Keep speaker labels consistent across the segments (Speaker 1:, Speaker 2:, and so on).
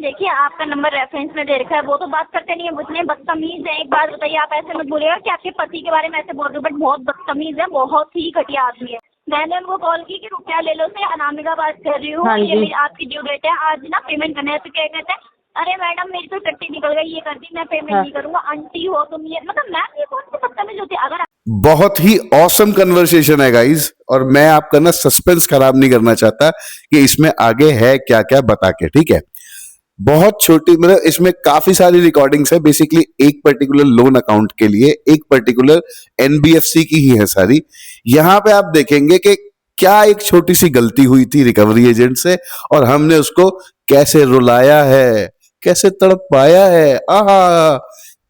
Speaker 1: देखिए आपका number reference में दे रखा है, वो तो बात करते नहीं है, इतने बदतमीज है। एक बात बताइए, आप ऐसे मत बोलिएगा कि आपके पति के बारे में ऐसे बोल रहे हो, बट बहुत बदतमीज है, बहुत ही घटिया आदमी है। मैंने उनको कॉल की कि रुपया ले लो से अनामिका बात कर रही हूँ,
Speaker 2: हाँ
Speaker 1: ये
Speaker 2: जी।
Speaker 1: मेरी आपकी ड्यू डेट है आज ना, पेमेंट करना है। तो क्या कहते हैं, अरे मैडम मेरी तो टट्टी निकल गई, ये कर दी, मैं पेमेंट
Speaker 2: हाँ।
Speaker 1: नहीं करूंगा। आंटी हो तुम, ये मतलब मैम ये कौन सी बदतमीज होती है। अगर
Speaker 3: बहुत ही ऑसम कन्वर्सेशन है गाइस, और मैं आपका ना सस्पेंस खराब नहीं करना चाहता कि इसमें आगे है क्या क्या बता के, ठीक है। बहुत छोटी, मतलब इसमें काफी सारी रिकॉर्डिंग्स है, बेसिकली एक पर्टिकुलर लोन अकाउंट के लिए, एक पर्टिकुलर एनबीएफसी की ही है सारी। यहां पे आप देखेंगे कि क्या एक छोटी सी गलती हुई थी रिकवरी एजेंट से, और हमने उसको कैसे रुलाया है, कैसे तड़पाया है। आहा,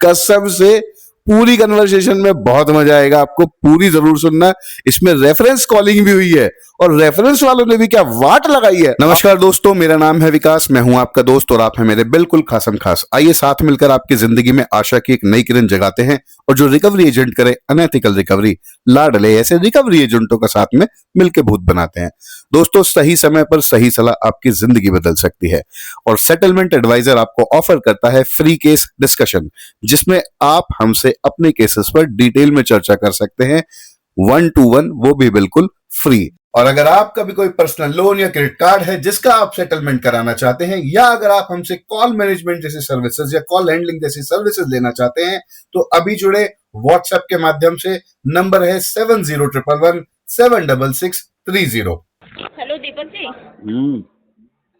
Speaker 3: कसम से पूरी कन्वर्सेशन में बहुत मजा आएगा आपको, पूरी जरूर सुनना। इसमें रेफरेंस कॉलिंग भी हुई है, और रेफरेंस वालों ने भी क्या वाट लगाई है। नमस्कार दोस्तों, मेरा नाम है विकास, मैं हूं आपका दोस्त और आप हैं मेरे बिल्कुल खासम खास। आइए साथ मिलकर आपकी जिंदगी में आशा की एक नई किरण जगाते हैं, और जो रिकवरी एजेंट करे अनएथिकल रिकवरी, लाडले ऐसे रिकवरी एजेंटों का साथ में मिलकर भूत बनाते हैं। दोस्तों, सही समय पर सही सलाह आपकी जिंदगी बदल सकती है, और सेटलमेंट एडवाइजर आपको ऑफर करता है फ्री केस डिस्कशन, जिसमें आप हमसे अपने केसेस पर डिटेल में चर्चा कर सकते हैं, 1 to 1, वो भी बिल्कुल फ्री। और अगर आपका भी कोई पर्सनल लोन या क्रेडिट कार्ड है जिसका आप सेटलमेंट कराना चाहते हैं, या अगर आप हमसे कॉल मैनेजमेंट जैसी सर्विसेज या कॉल हैंडलिंग जैसी सर्विसेज लेना चाहते हैं, तो अभी जुड़े व्हाट्सएप के माध्यम से। नंबर है 7011176630।
Speaker 1: Hello Deepak ji.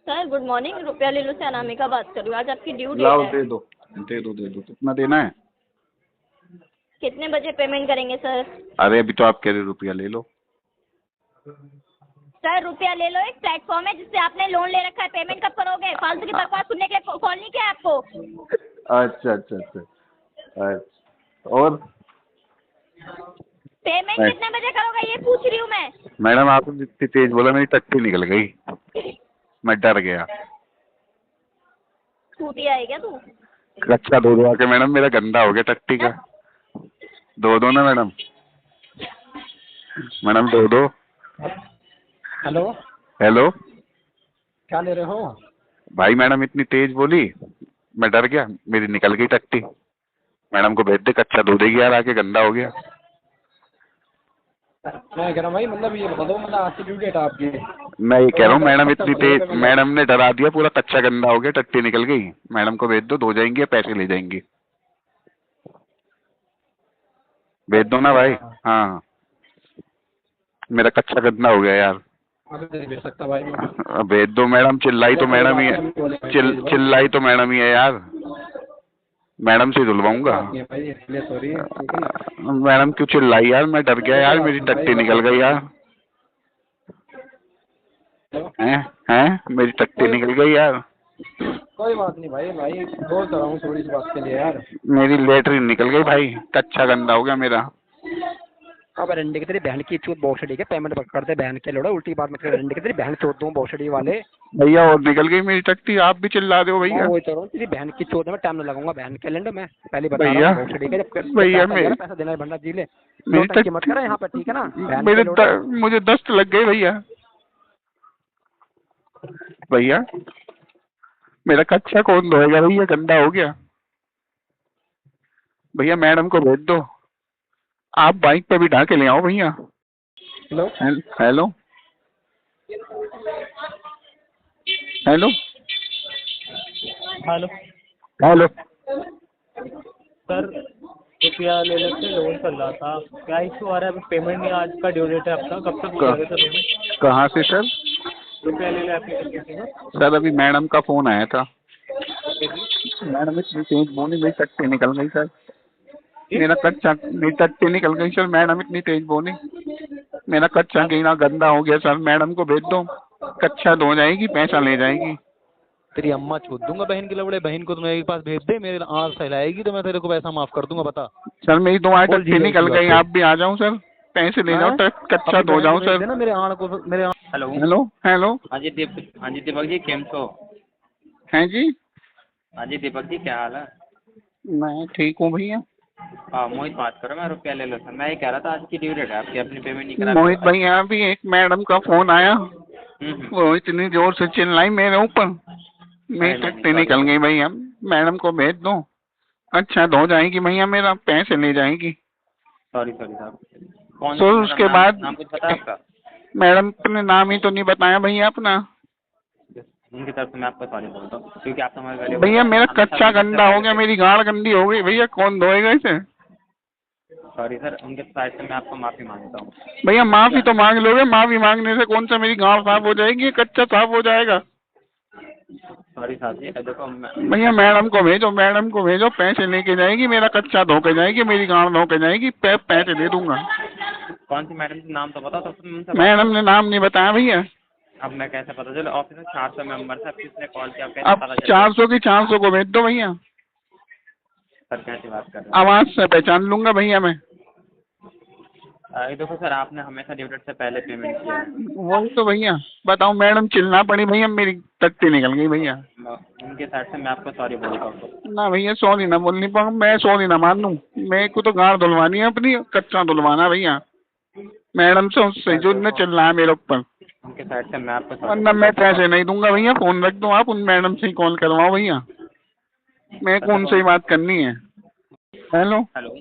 Speaker 1: Sir good morning, रुपया ले लो से अनामिका बात कर रही हूँ। आज आपकी ड्यू डेट
Speaker 2: लाओ,
Speaker 1: है।
Speaker 2: दे दो दे दो दे दो, कितना देना है?
Speaker 1: कितने बजे पेमेंट करेंगे सर?
Speaker 2: अरे अभी तो आप कह रहे रुपया ले लो।
Speaker 1: सर रुपया ले लो एक प्लेटफॉर्म है जिससे आपने लोन ले रखा है, पेमेंट कब करोगे? फालतू की बकवास सुनने के लिए कॉल नहीं किया आपको।
Speaker 2: अच्छा अच्छा अच्छा अच्छा। और
Speaker 1: पेमेंट कितने बजे करोगे ये पूछ रही हूँ मैं।
Speaker 2: मैडम, आपने जितनी तेज बोला मेरी टट्टी निकल गई, मैं डर गया।
Speaker 1: छूटिया है क्या तू?
Speaker 2: कच्चा दो दो आके मैडम, मेरा गंदा हो गया टट्टी का। दो दो ना मैडम, मैडम दो दो।
Speaker 4: हेलो,
Speaker 2: हेलो
Speaker 4: क्या ले रहे हो?
Speaker 2: भाई, मैडम इतनी तेज बोली, मैं डर गया, मेरी निकल गई टट्टी। मैडम को भेज दे, कच्चा दो देगी यार, आके गंदा हो गया।
Speaker 4: मैं कह रहा हूँ भाई, मतलब ये बता दो, मतलब आज की ड्यू डेट है आपकी।
Speaker 2: मैं ये कह रहा हूँ मैडम इतनी तेज, मैडम ने डरा दिया, पूरा कच्चा गंदा हो गया, टट्टी निकल गई। मैडम को भेज दो, धो जाएंगी, पैसे ले जाएंगी। भेज दो ना भाई। हाँ, मेरा कच्चा गंदा हो गया यार।
Speaker 4: अभी नहीं भेज सकता भाई मैं।
Speaker 2: भेज दो मैडम, चिल्लाई तो मैडम ही है, चिल्लाई तो मैडम ही है यार, मैडम से धुलवाऊंगा।
Speaker 4: सॉरी।
Speaker 2: मैडम क्यों चिल्लाई यार, मैं डर गया यार, मेरी टट्टी निकल गई यार। हैं मेरी टट्टी निकल गई यार।
Speaker 4: कोई बात नहीं भाई, भाई बोल रहा हूँ थोड़ी सी बात के लिए यार।
Speaker 2: मेरी लेटरिन निकल गई भाई, कच्चा गंदा हो गया मेरा।
Speaker 4: अब रंडे की तेरी बहन की चूत भोसड़ी के पेमेंट करते बहन के लोड़ा, उल्टी बात मत कर। रंडे की तेरी बहन चोद दूँ भोसड़ी वाले।
Speaker 2: भैया और निकल गई मेरी टट्टी, आप भी चिल्ला दो भैया।
Speaker 4: वही तो तेरी बहन की चोद में टाइम न लगाऊंगा, बहन के लेंडो मैं पहले बता रहा
Speaker 2: भैया,
Speaker 4: हूँ भोसड़ी के। जब
Speaker 2: भैया
Speaker 4: पैसा देना है भंडा जी ले,
Speaker 2: मेरी
Speaker 4: टंकी मत करा यहाँ पर, ठीक है ना?
Speaker 2: मुझे दस्त लग गई भैया। भैया मेरा कच्चा कौन धोएगा भैया, गंदा हो गया। भैया मैडम को भेज दो, आप बाइक पे भी ढा के ले आओ भैया।
Speaker 4: Hello
Speaker 2: hello hello
Speaker 5: hello
Speaker 2: hello.
Speaker 5: Sir, रुपया ले लेते लोन चल रहा था, क्या इशू आ रहा है? अभी पेमेंट नहीं, आज का ड्यू डेट है आपका, कब तक हो जाएगा सर पेमेंट?
Speaker 2: कहाँ से सर?
Speaker 5: रुपया ले ले एप्लीकेशन।
Speaker 2: सर अभी मैडम का फोन आया था, मैडम इतनी तेज बोली, मेरी टट्टी निकल गई सर। मेरा कच्चा, मेरी टट्टी निकल गई सर, मैडम इतनी तेज बोली, मेरा कच्चा गीना गंदा हो गया सर। मैडम को भेज दो, कच्चा धो जाएगी, पैसा ले जाएगी।
Speaker 5: तेरी अम्मा छोड़ दूंगा बहन के लवड़े, बहन को तुम्हारे पास भेज दे, मेरे आँख सहलाएगी तो मैं तेरे को पैसा माफ कर दूंगा, बता।
Speaker 2: सर मेरी दो टट्टी निकल गई, आप भी आ जाऊँ सर, पैसे ले जाओ, कच्चा धो जाऊँ सर।
Speaker 5: ना मेरे आँख को, मेरे
Speaker 6: हेलो
Speaker 2: हेलो हेलो।
Speaker 6: हाँ जी दीपक जी, केम छो?
Speaker 2: हैं जी?
Speaker 6: हाँ जी दीपक जी, क्या हाल है?
Speaker 2: मैं ठीक हूँ भैया।
Speaker 6: हाँ मोहित बात करो, मैं रुपया ले लो सर। मैं ये कह रहा था आज की ड्यू डेट है आपकी, अपनी पेमेंट नहीं करा।
Speaker 2: मोहित भैया, अभी एक मैडम का फोन आया, वो इतनी जोर से चिल्लाई मेरे ऊपर, मेरी टट्टी निकल गई भैया, मैडम को भेज दो। अच्छा धो जाएगी भैया, मेरा पैसे ले जाएगी।
Speaker 6: सॉरी सॉरी साहब। कौन
Speaker 2: तो
Speaker 6: सी
Speaker 2: उसके
Speaker 6: मैडम,
Speaker 2: बाद
Speaker 6: नाम कुछ पता है आपका?
Speaker 2: मैडम ने नाम ही तो नहीं बताया भैया अपना।
Speaker 6: उनकी तरफ से मैं आपको सॉरी बोलता हूँ, क्योंकि आप हमारे गले
Speaker 2: भैया मेरा कच्चा गंदा हो गया, मेरी गाड़ गंदी हो गई भैया, कौन धोएगा इसे?
Speaker 6: सॉरी सर, उनके साइड से मैं आपको माफ़ी मांगता हूँ।
Speaker 2: भैया माफी तो मांग लोगे, माफी मांगने से कौन सा मेरी गाड़ साफ हो जाएगी, कच्चा साफ हो जाएगा।
Speaker 6: सॉरी साहब जी, देखो
Speaker 2: भैया मैडम को भेजो, मैडम को भेजो, पैसे लेके जाएगी, मेरा कच्चा धो के जाएगी, मेरी गाड़ धो के जाएगी, पैसे दे दूंगा।
Speaker 6: कौन सी मैडम का नाम तो बताओ, तो फिर उनसे
Speaker 2: मैडम ने नाम नहीं बताया भैया।
Speaker 6: अब मैं कैसे पता चले? ऑफिस में 400 मेंबर है, किसने कॉल किया, कैसे
Speaker 2: अब
Speaker 6: पता चले?
Speaker 2: 400 की 400 को भेज दो भैया।
Speaker 6: सर कैसी बात कर रहे हैं?
Speaker 2: आवाज से पहचान लूंगा भैया मैं।
Speaker 6: ये देखो सर, आपने हमेशा ड्यू डेट से पहले पेमेंट किया है।
Speaker 2: वही तो भैया बताओ, मैडम चिल्ला पड़ी भैया, मेरी टट्टी निकल गई भैया।
Speaker 6: उनके साइड से मैं आपको सॉरी बोलता हूँ।
Speaker 2: ना भैया सॉरी ना बोलनी पाऊँ, मैं सॉरी ना मान लूँ, मेरे को तो गाड़ धुलवानी है अपनी, कच्चा धुलवाना भैया। मैडम से उससे जो न चिल्लाया मेरे ऊपर,
Speaker 6: उनके साइड से मैं आपको sorry
Speaker 2: वरना मैं पैसे नहीं दूंगा भैया। फोन रख दो आप, उन मैडम से ही कॉल करवाओ भैया, मेरे को उनसे ही बात करनी है। हेलो
Speaker 6: हेलो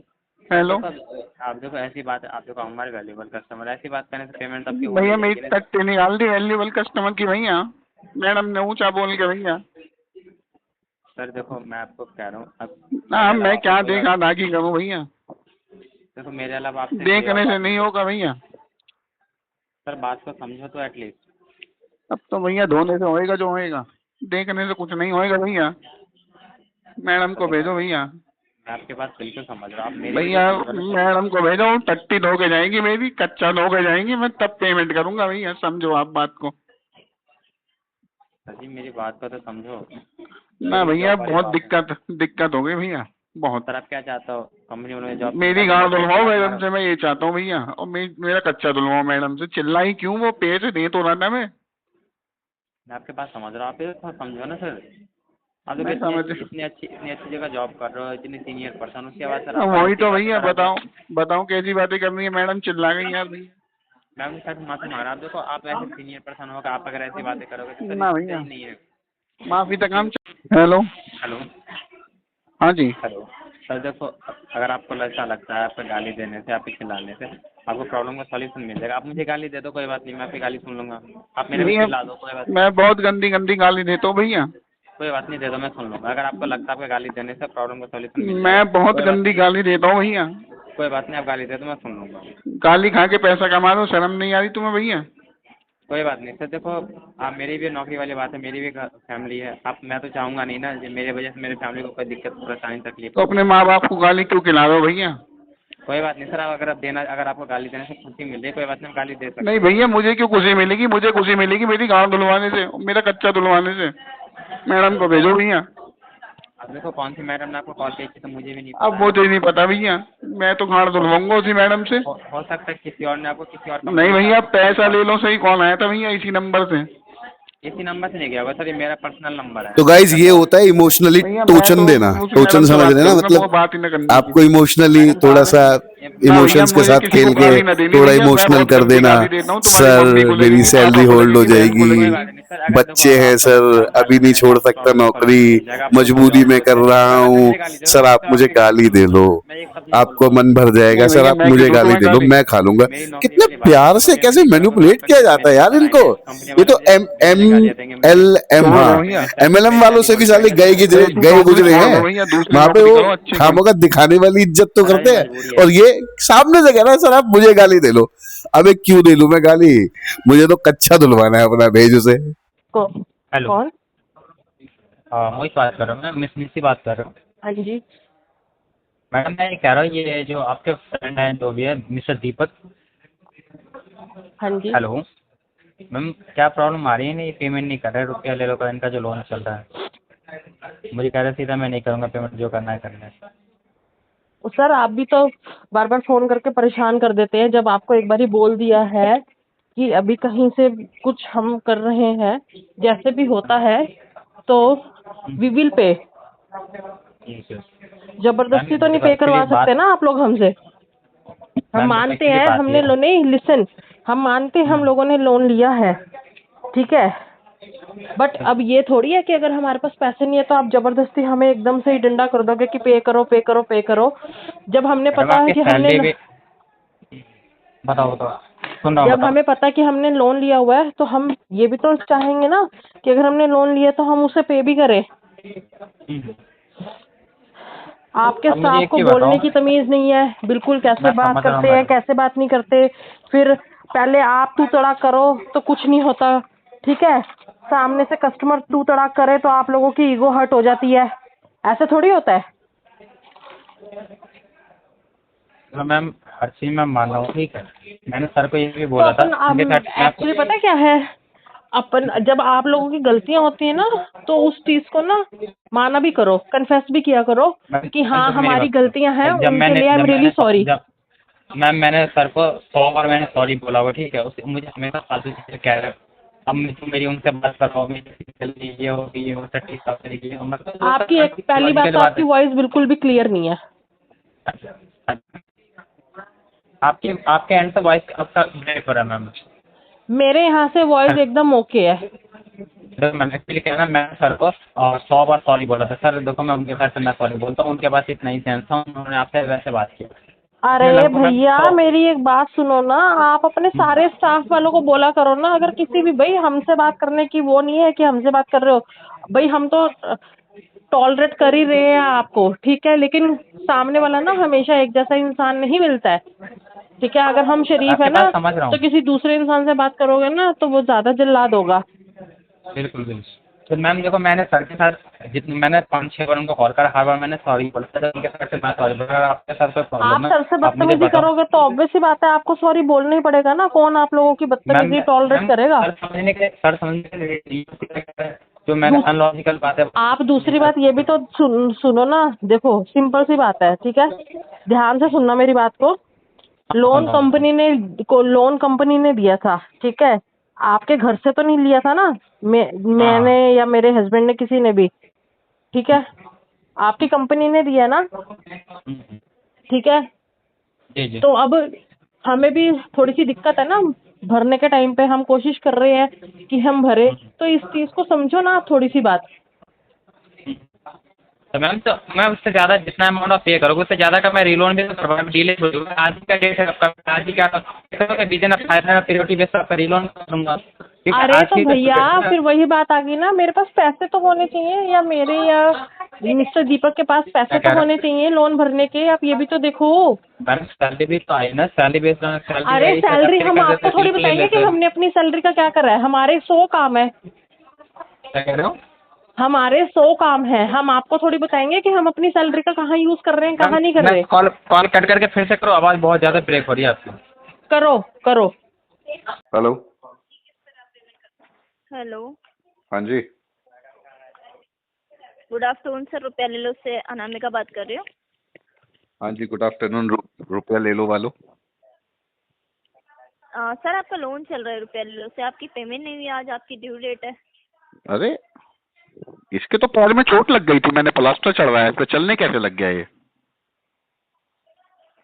Speaker 2: हेलो
Speaker 6: आप देखो, ऐसी बात है, आप देखो हमारे वैल्यूबल कस्टमर, ऐसी बात करने से पेमेंट आपकी हो
Speaker 2: भैया
Speaker 6: नहीं
Speaker 2: मेरी
Speaker 6: जाएगी ना।
Speaker 2: टट्टी निकाल दी वैल्यूबल कस्टमर की भैया, मैडम ने ऊंचा बोल के भैया।
Speaker 6: सर देखो मैं आपको कह रहा हूँ, अब
Speaker 2: हाँ मैं क्या देखा दागी करूँ भैया,
Speaker 6: देखो मेरे अलावा आपसे
Speaker 2: देखने से नहीं होगा भैया।
Speaker 6: सर बात को समझो तो एटलीस्ट।
Speaker 2: अब तो भैया धोने से होएगा जो होएगा, देखने से कुछ नहीं होएगा भैया। मैडम को भेजो भैया।
Speaker 6: मैं आपके बात बिल्कुल समझ रहा हूँ, आप मेरी
Speaker 2: भैया मैडम को भेजो, टट्टी धो के जाएंगी मेरी, कच्चा धो के जाएंगी, मैं तब पेमेंट करूंगा भैया, समझो आप बात को।
Speaker 6: सर जी मेरी बात को तो समझो
Speaker 2: ना भैया बहुत दिक्कत हो गई भैया बहुत।
Speaker 6: सर। आप क्या चाहते हो? कंपनी उन्होंने जॉब
Speaker 2: मेरी गाड़ धुलवाओ मैडम से, मैं ये चाहता हूँ भैया, और मेरा कच्चा धुलवाओ मैडम से। चिल्लाई क्यों, वो पैसे दे तो रहा था मैं
Speaker 6: आपके बात समझ रहा हूँ, आप ये थोड़ा समझो ना सर। आप
Speaker 2: मैं
Speaker 6: लोग इतनी अच्छी जगह जॉब कर रहे हो, इतनी सीनियर पर्सन, उसके बाद सर
Speaker 2: वही तो भैया बताओ कैसी बातें करनी है। मैडम चिल्ला गई यार भैया।
Speaker 6: मैम के साथ माफी मांग रहा। आप देखो, आप ऐसे सीनियर पर्सन होगा, आप अगर ऐसी बातें करोगे तो
Speaker 2: ना
Speaker 6: सर
Speaker 2: भैया।
Speaker 6: सही नहीं है।
Speaker 2: माफी तक हम। हेलो
Speaker 6: हेलो
Speaker 2: हाँ जी।
Speaker 6: हेलो सर देखो, अगर आपको ऐसा लगता है आपको गाली देने से, आपके खिलाने से आपको प्रॉब्लम का सॉल्यूशन मिल जाएगा, आप मुझे गाली दे दो, कोई बात नहीं, मैं आपकी गाली सुन लूंगा। आप मेरे को खिला दो, कोई बात नहीं,
Speaker 2: मैं बहुत गंदी गाली देता हूँ भैया।
Speaker 6: कोई बात नहीं, दे दो, मैं सुन लूंगा। अगर आपको लगता है आपको गाली देने से प्रॉब्लम का सॉल्यूशन मिल
Speaker 2: मैं
Speaker 6: जाएगा,
Speaker 2: बहुत गंदी गाली देता हूँ भैया।
Speaker 6: कोई बात नहीं, आप गाली दे दो, मैं सुन लूंगा।
Speaker 2: गाली खा के पैसा कमा दो, शर्म नहीं आ रही तुम्हें भैया?
Speaker 6: कोई बात नहीं सर, देखो आप, मेरी भी नौकरी वाली बात है, मेरी भी फैमिली है। आप, मैं तो चाहूँगा नहीं ना कि मेरे वजह से मेरे फैमिली को कोई दिक्कत परेशानी तकलीफ।
Speaker 2: तो अपने माँ बाप को गाली क्यों खिला रहे हो भैया?
Speaker 6: कोई बात नहीं सर, अगर आपको गाली देने से खुशी मिल रही, कोई बात नहीं, हम गाली दे सकते।
Speaker 2: नहीं भैया, मुझे क्यों खुशी मिलेगी? मुझे खुशी मिलेगी मेरी गाड़ धुलवाने से, मेरा कच्चा धुलवाने से। मैडम को भेजो भैया।
Speaker 6: अब देखो कौन सी मैडम ने आपको कॉल की थी तो मुझे भी नहीं
Speaker 2: अब मुझे नहीं पता भैया, मैं तो गाड़ धुलवाऊंगा उसी मैडम से।
Speaker 6: हो सकता है किसी और ने आपको किसी और
Speaker 2: नहीं भैया, पैसा ले लो सही कॉल आया था भैया इसी नंबर से।
Speaker 6: इसी नंबर से नहीं गया होगा सर, ये मेरा पर्सनल नंबर है।
Speaker 3: तो गाइज ये होता है इमोशनली टोचन देना, टोचन समझ रहे ना, मतलब आपको इमोशनली थोड़ा सा इमोशंस के साथ खेल के थोड़ा इमोशनल कर देना। सर मेरी सैलरी होल्ड हो जाएगी, बच्चे हैं सर, अभी नहीं छोड़ सकता नौकरी, मजबूरी में कर रहा हूँ सर, आप मुझे गाली दे लो, आपको मन भर जाएगा सर, आप मुझे गाली दे लो, मैं खा लूंगा। कितने प्यार से कैसे मैनिपुलेट किया जाता है यार इनको। ये तो MLM, हाँ MLM वालों से भी साले गए गुजरे हैं, वहां पे वो खामों का दिखाने वाली इज्जत तो करते हैं, और ये सामने से कह रहा है सर आप मुझे गाली दे लो। अबे क्यों दे लूं मैं गाली, मुझे तो कच्चा धुलवाना है अपना, भेज उसे।
Speaker 6: हेलो
Speaker 7: कौन?
Speaker 6: मोहित बात कर रहा हूँ मैं, मिस बात कर रहा हूँ।
Speaker 7: हाँ जी।
Speaker 6: मैडम मैं ये कह रहा हूँ, ये जो आपके फ्रेंड हैं जो भी है मिस्टर दीपक।
Speaker 7: हाँ जी।
Speaker 6: हेलो मैम, क्या प्रॉब्लम आ रही है? नहीं पेमेंट नहीं कर रहे, रुपया ले लो का इनका जो लोन चल रहा है। मुझे कह रहे सीधा मैं नहीं करूँगा पेमेंट, जो करना है करना है।
Speaker 7: सर आप भी तो बार बार फोन करके परेशान कर देते हैं, जब आपको एक बार ही बोल दिया है कि अभी कहीं से कुछ हम कर रहे हैं, जैसे भी होता है तो वी विल पे। जबरदस्ती तो नहीं पे करवा सकते ना आप लोग हमसे। हम मानते हैं हमने नहीं लिसन, हम मानते हैं हम लोगों ने लोन लिया है, ठीक है, बट अब ये थोड़ी है कि अगर हमारे पास पैसे नहीं है तो आप जबरदस्ती हमें एकदम से ही डंडा कर दोगे कि पे करो पे करो पे करो। जब हमने
Speaker 6: मैडम
Speaker 7: पता है
Speaker 6: आपकी
Speaker 7: कि
Speaker 6: सैलरी
Speaker 7: हमने
Speaker 6: भी बताओ सुन रहा हूँ
Speaker 7: जब
Speaker 6: बताओ।
Speaker 7: हमें पता है कि हमने लोन लिया हुआ है तो हम ये भी तो चाहेंगे ना कि अगर हमने लोन लिया तो हम उसे पे भी करें। आपके
Speaker 6: अब मुझे
Speaker 7: स्टाफ
Speaker 6: एक
Speaker 7: को
Speaker 6: चीज
Speaker 7: बोलने
Speaker 6: बताओ,
Speaker 7: की तमीज नहीं है बिल्कुल, कैसे
Speaker 6: मैं
Speaker 7: बात
Speaker 6: समझ रहा हूँ
Speaker 7: करते हैं
Speaker 6: मैडम।
Speaker 7: कैसे बात नहीं करते। फिर पहले आप तू तड़ाक करो तो कुछ नहीं होता, ठीक है। सामने से कस्टमर तू तड़ाक करे तो आप लोगों की ईगो हर्ट हो जाती है, ऐसे थोड़ी होता है।
Speaker 6: तो मैम हर चीज मैं मान रहा हूँ, ठीक है। मैंने सर को ये भी
Speaker 7: तो
Speaker 6: बोला था
Speaker 7: अपन
Speaker 6: उनके साथ मैं आपको
Speaker 7: एक्चुअली पता क्या है, अपन जब आप लोगों की गलतियां होती है ना तो उस चीज को ना माना भी करो, कन्फेस भी किया करो कि हाँ
Speaker 6: तो मेरी
Speaker 7: हमारी
Speaker 6: बात
Speaker 7: गलतियां हैं,
Speaker 6: जब
Speaker 7: उनके
Speaker 6: मैंने
Speaker 7: लिए आई एम
Speaker 6: जब
Speaker 7: रियली
Speaker 6: मैंने
Speaker 7: सॉरी।
Speaker 6: जब मैम मैंने सर को 100 बार मैंने सॉरी बोला हुआ, ठीक है। उस मुझे हमेशा फालतू चीजें कह रहे हैं। अब मेरी उनसे बात कर रहा हूँ, मेरी ये होगी ये हो सकती है मतलब
Speaker 7: आपकी एक पहली बात तो आपकी वॉइस बिल्कुल भी क्लियर नहीं है।
Speaker 6: आपके आपके एंड से वॉइस आपका ब्रेक हो रहा है मैम।
Speaker 7: मेरे यहाँ से वॉइस एकदम ओके है।
Speaker 6: तो मैंने एक्चुअली क्या है ना, मैं सर को 100 बार सॉरी बोला था। सर देखो मैं उनके साथ मैं सॉरी बोलता हूँ, उनके पास इतना ही सेंस था, उन्होंने आपसे वैसे बात की।
Speaker 7: अरे
Speaker 6: मैम को मैं
Speaker 7: भैया
Speaker 6: 100
Speaker 7: मेरी एक बात सुनो ना, आप अपने सारे स्टाफ वालों को बोला करो ना, अगर किसी भी भाई हमसे बात करने की वो नहीं है कि हमसे बात कर रहे हो भाई, हम तो टॉलरेट कर ही रहे हैं आपको, ठीक है। लेकिन सामने वाला ना हमेशा एक जैसा इंसान नहीं मिलता है, ठीक है। अगर हम शरीफ है
Speaker 6: आपके
Speaker 7: ना
Speaker 6: पास समझ रहा
Speaker 7: तो
Speaker 6: हूँ।
Speaker 7: किसी दूसरे इंसान से बात करोगे ना तो वो ज्यादा जल्लाद होगा।
Speaker 6: बिल्कुल बिल्कुल। तो मैम देखो मैंने सर के साथ जितने मैंने 5-6 बार उनको कॉल करा, हर बार मैंने सॉरी बोला था। जब उनके सर से मैं सॉरी बोला, अगर आपके सर पे
Speaker 7: आप
Speaker 6: प्रॉब्लम है
Speaker 7: सर से
Speaker 6: आप मुझे
Speaker 7: बदतमीजी
Speaker 6: बताओ।
Speaker 7: करोगे तो ऑब्वियस सी बात है आपको सॉरी बोलना ही पड़ेगा ना, कौन आप लोगों की
Speaker 6: मैम
Speaker 7: बदतमीजी टॉलरेट
Speaker 6: मैम
Speaker 7: करेगा।
Speaker 6: सर समझने के लिए जो मैंने अनलॉजिकल बात है।
Speaker 7: आप दूसरी बात ये भी तो सुनो ना, देखो सिंपल सी बात है, ठीक है। ध्यान से सुनना मेरी बात को। लोन कंपनी ने दिया था, ठीक है। आपके घर से तो नहीं लिया था ना, मैंने या मेरे हस्बैंड ने, किसी ने भी, ठीक है। आपकी कंपनी ने दिया ना, ठीक है।
Speaker 6: जी जी।
Speaker 7: तो अब हमें भी थोड़ी सी दिक्कत है ना, भरने के टाइम पे हम कोशिश कर रहे हैं कि हम भरे, तो इस चीज को समझो ना आप थोड़ी सी बात।
Speaker 6: तो मैं उससे ज़्यादा जितना अमाउंट आप पे करोगे उससे ज़्यादा का मैं रीलोन भी तो करवा डीले बोलूँगा। आज का डेट है आपका, आज ही क्या विदिन प्रायोरिटी बेस पर आपका रीलोन करूँगा।
Speaker 7: अरे तो भैया फिर वही बात आ गई ना, मेरे पास पैसे तो होने चाहिए, या मेरे या मिस्टर दीपक के पास पैसे तो होने चाहिए लोन भरने के। आप ये भी तो देखो।
Speaker 6: मैम सैलरी भी तो आई ना, सैलरी बेस्ड
Speaker 7: अरे सैलरी हम आपको थोड़ी बताएंगे कि हमने अपनी सैलरी का क्या करा है, हमारे 100 काम है।
Speaker 6: क्या कह रहे हो?
Speaker 7: हमारे 100 काम है, हम आपको थोड़ी बताएंगे कि हम अपनी सैलरी का कहाँ यूज कर रहे हैं कहाँ नहीं कर रहे।
Speaker 6: कॉल कट करके फिर से करो, आवाज़ बहुत ज़्यादा ब्रेक हो रही है आपकी।
Speaker 7: करो करो।
Speaker 3: हेलो।
Speaker 1: हेलो,
Speaker 3: हाँ जी।
Speaker 1: गुड आफ्टरनून सर, रुपया ले लो से अनामिका बात कर रही हूँ।
Speaker 3: हाँ जी, गुड आफ्टरनून। रुपया ले लो वालो।
Speaker 1: सर आपका लोन चल रहा है रुपया ले लो से, आपकी पेमेंट नहीं हुई, आज आपकी ड्यू डेट है।
Speaker 3: अरे इसके तो पैर में चोट लग गई थी, मैंने प्लास्टर चढ़वाया, इस पे चलने कैसे लग गया ये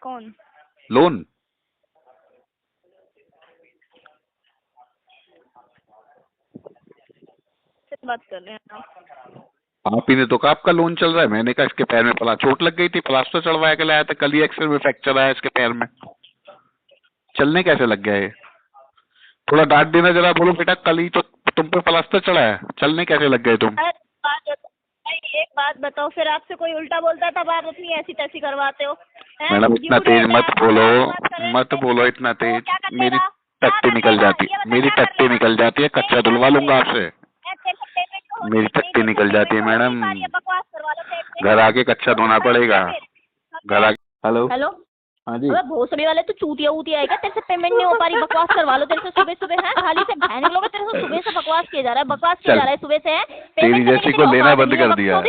Speaker 1: कौन?
Speaker 3: लोन?
Speaker 1: से बात कर रहे हैं
Speaker 3: आप ही ने तो कहा आपका लोन चल रहा है, मैंने कहा इसके पैर में चोट लग गई थी, प्लास्टर चढ़वाया के लाया था, कल ही एक्सरे में फ्रैक्चर आया इसके पैर में, चलने कैसे लग गया ये? थोड़ा डांट देना जरा, बोलो बेटा कल ही तो तुम पे प्लास्टर चढ़ा है, चलने कैसे लग गए तुम?
Speaker 1: एक बात बताओ, फिर आपसे कोई उल्टा बोलता है तब आप अपनी ऐसी तैसी करवाते हो।
Speaker 3: मैडम इतना तेज मत बोलो इतना तेज, मेरी टट्टी निकल जाती है, कच्चा धुलवा लूंगा आपसे, मेरी टट्टी निकल जाती है मैडम, घर आके कच्चा धोना पड़ेगा, घर आके। हेलो।
Speaker 1: हेलो,
Speaker 3: हाँ जी।
Speaker 1: अबे भोसड़ी वाले तो चूतिया ऊतिया आएगा, तेरे से पेमेंट नहीं हो पा रही, बकवास करवा लो तेरे से सुबह सुबह है, खाली से बहन लोग तेरे से सुबह से बकवास किया जा रहा है, बकवास किया जा रहा है सुबह से है।
Speaker 3: तेरी जैसी को लेना बंद कर दिया,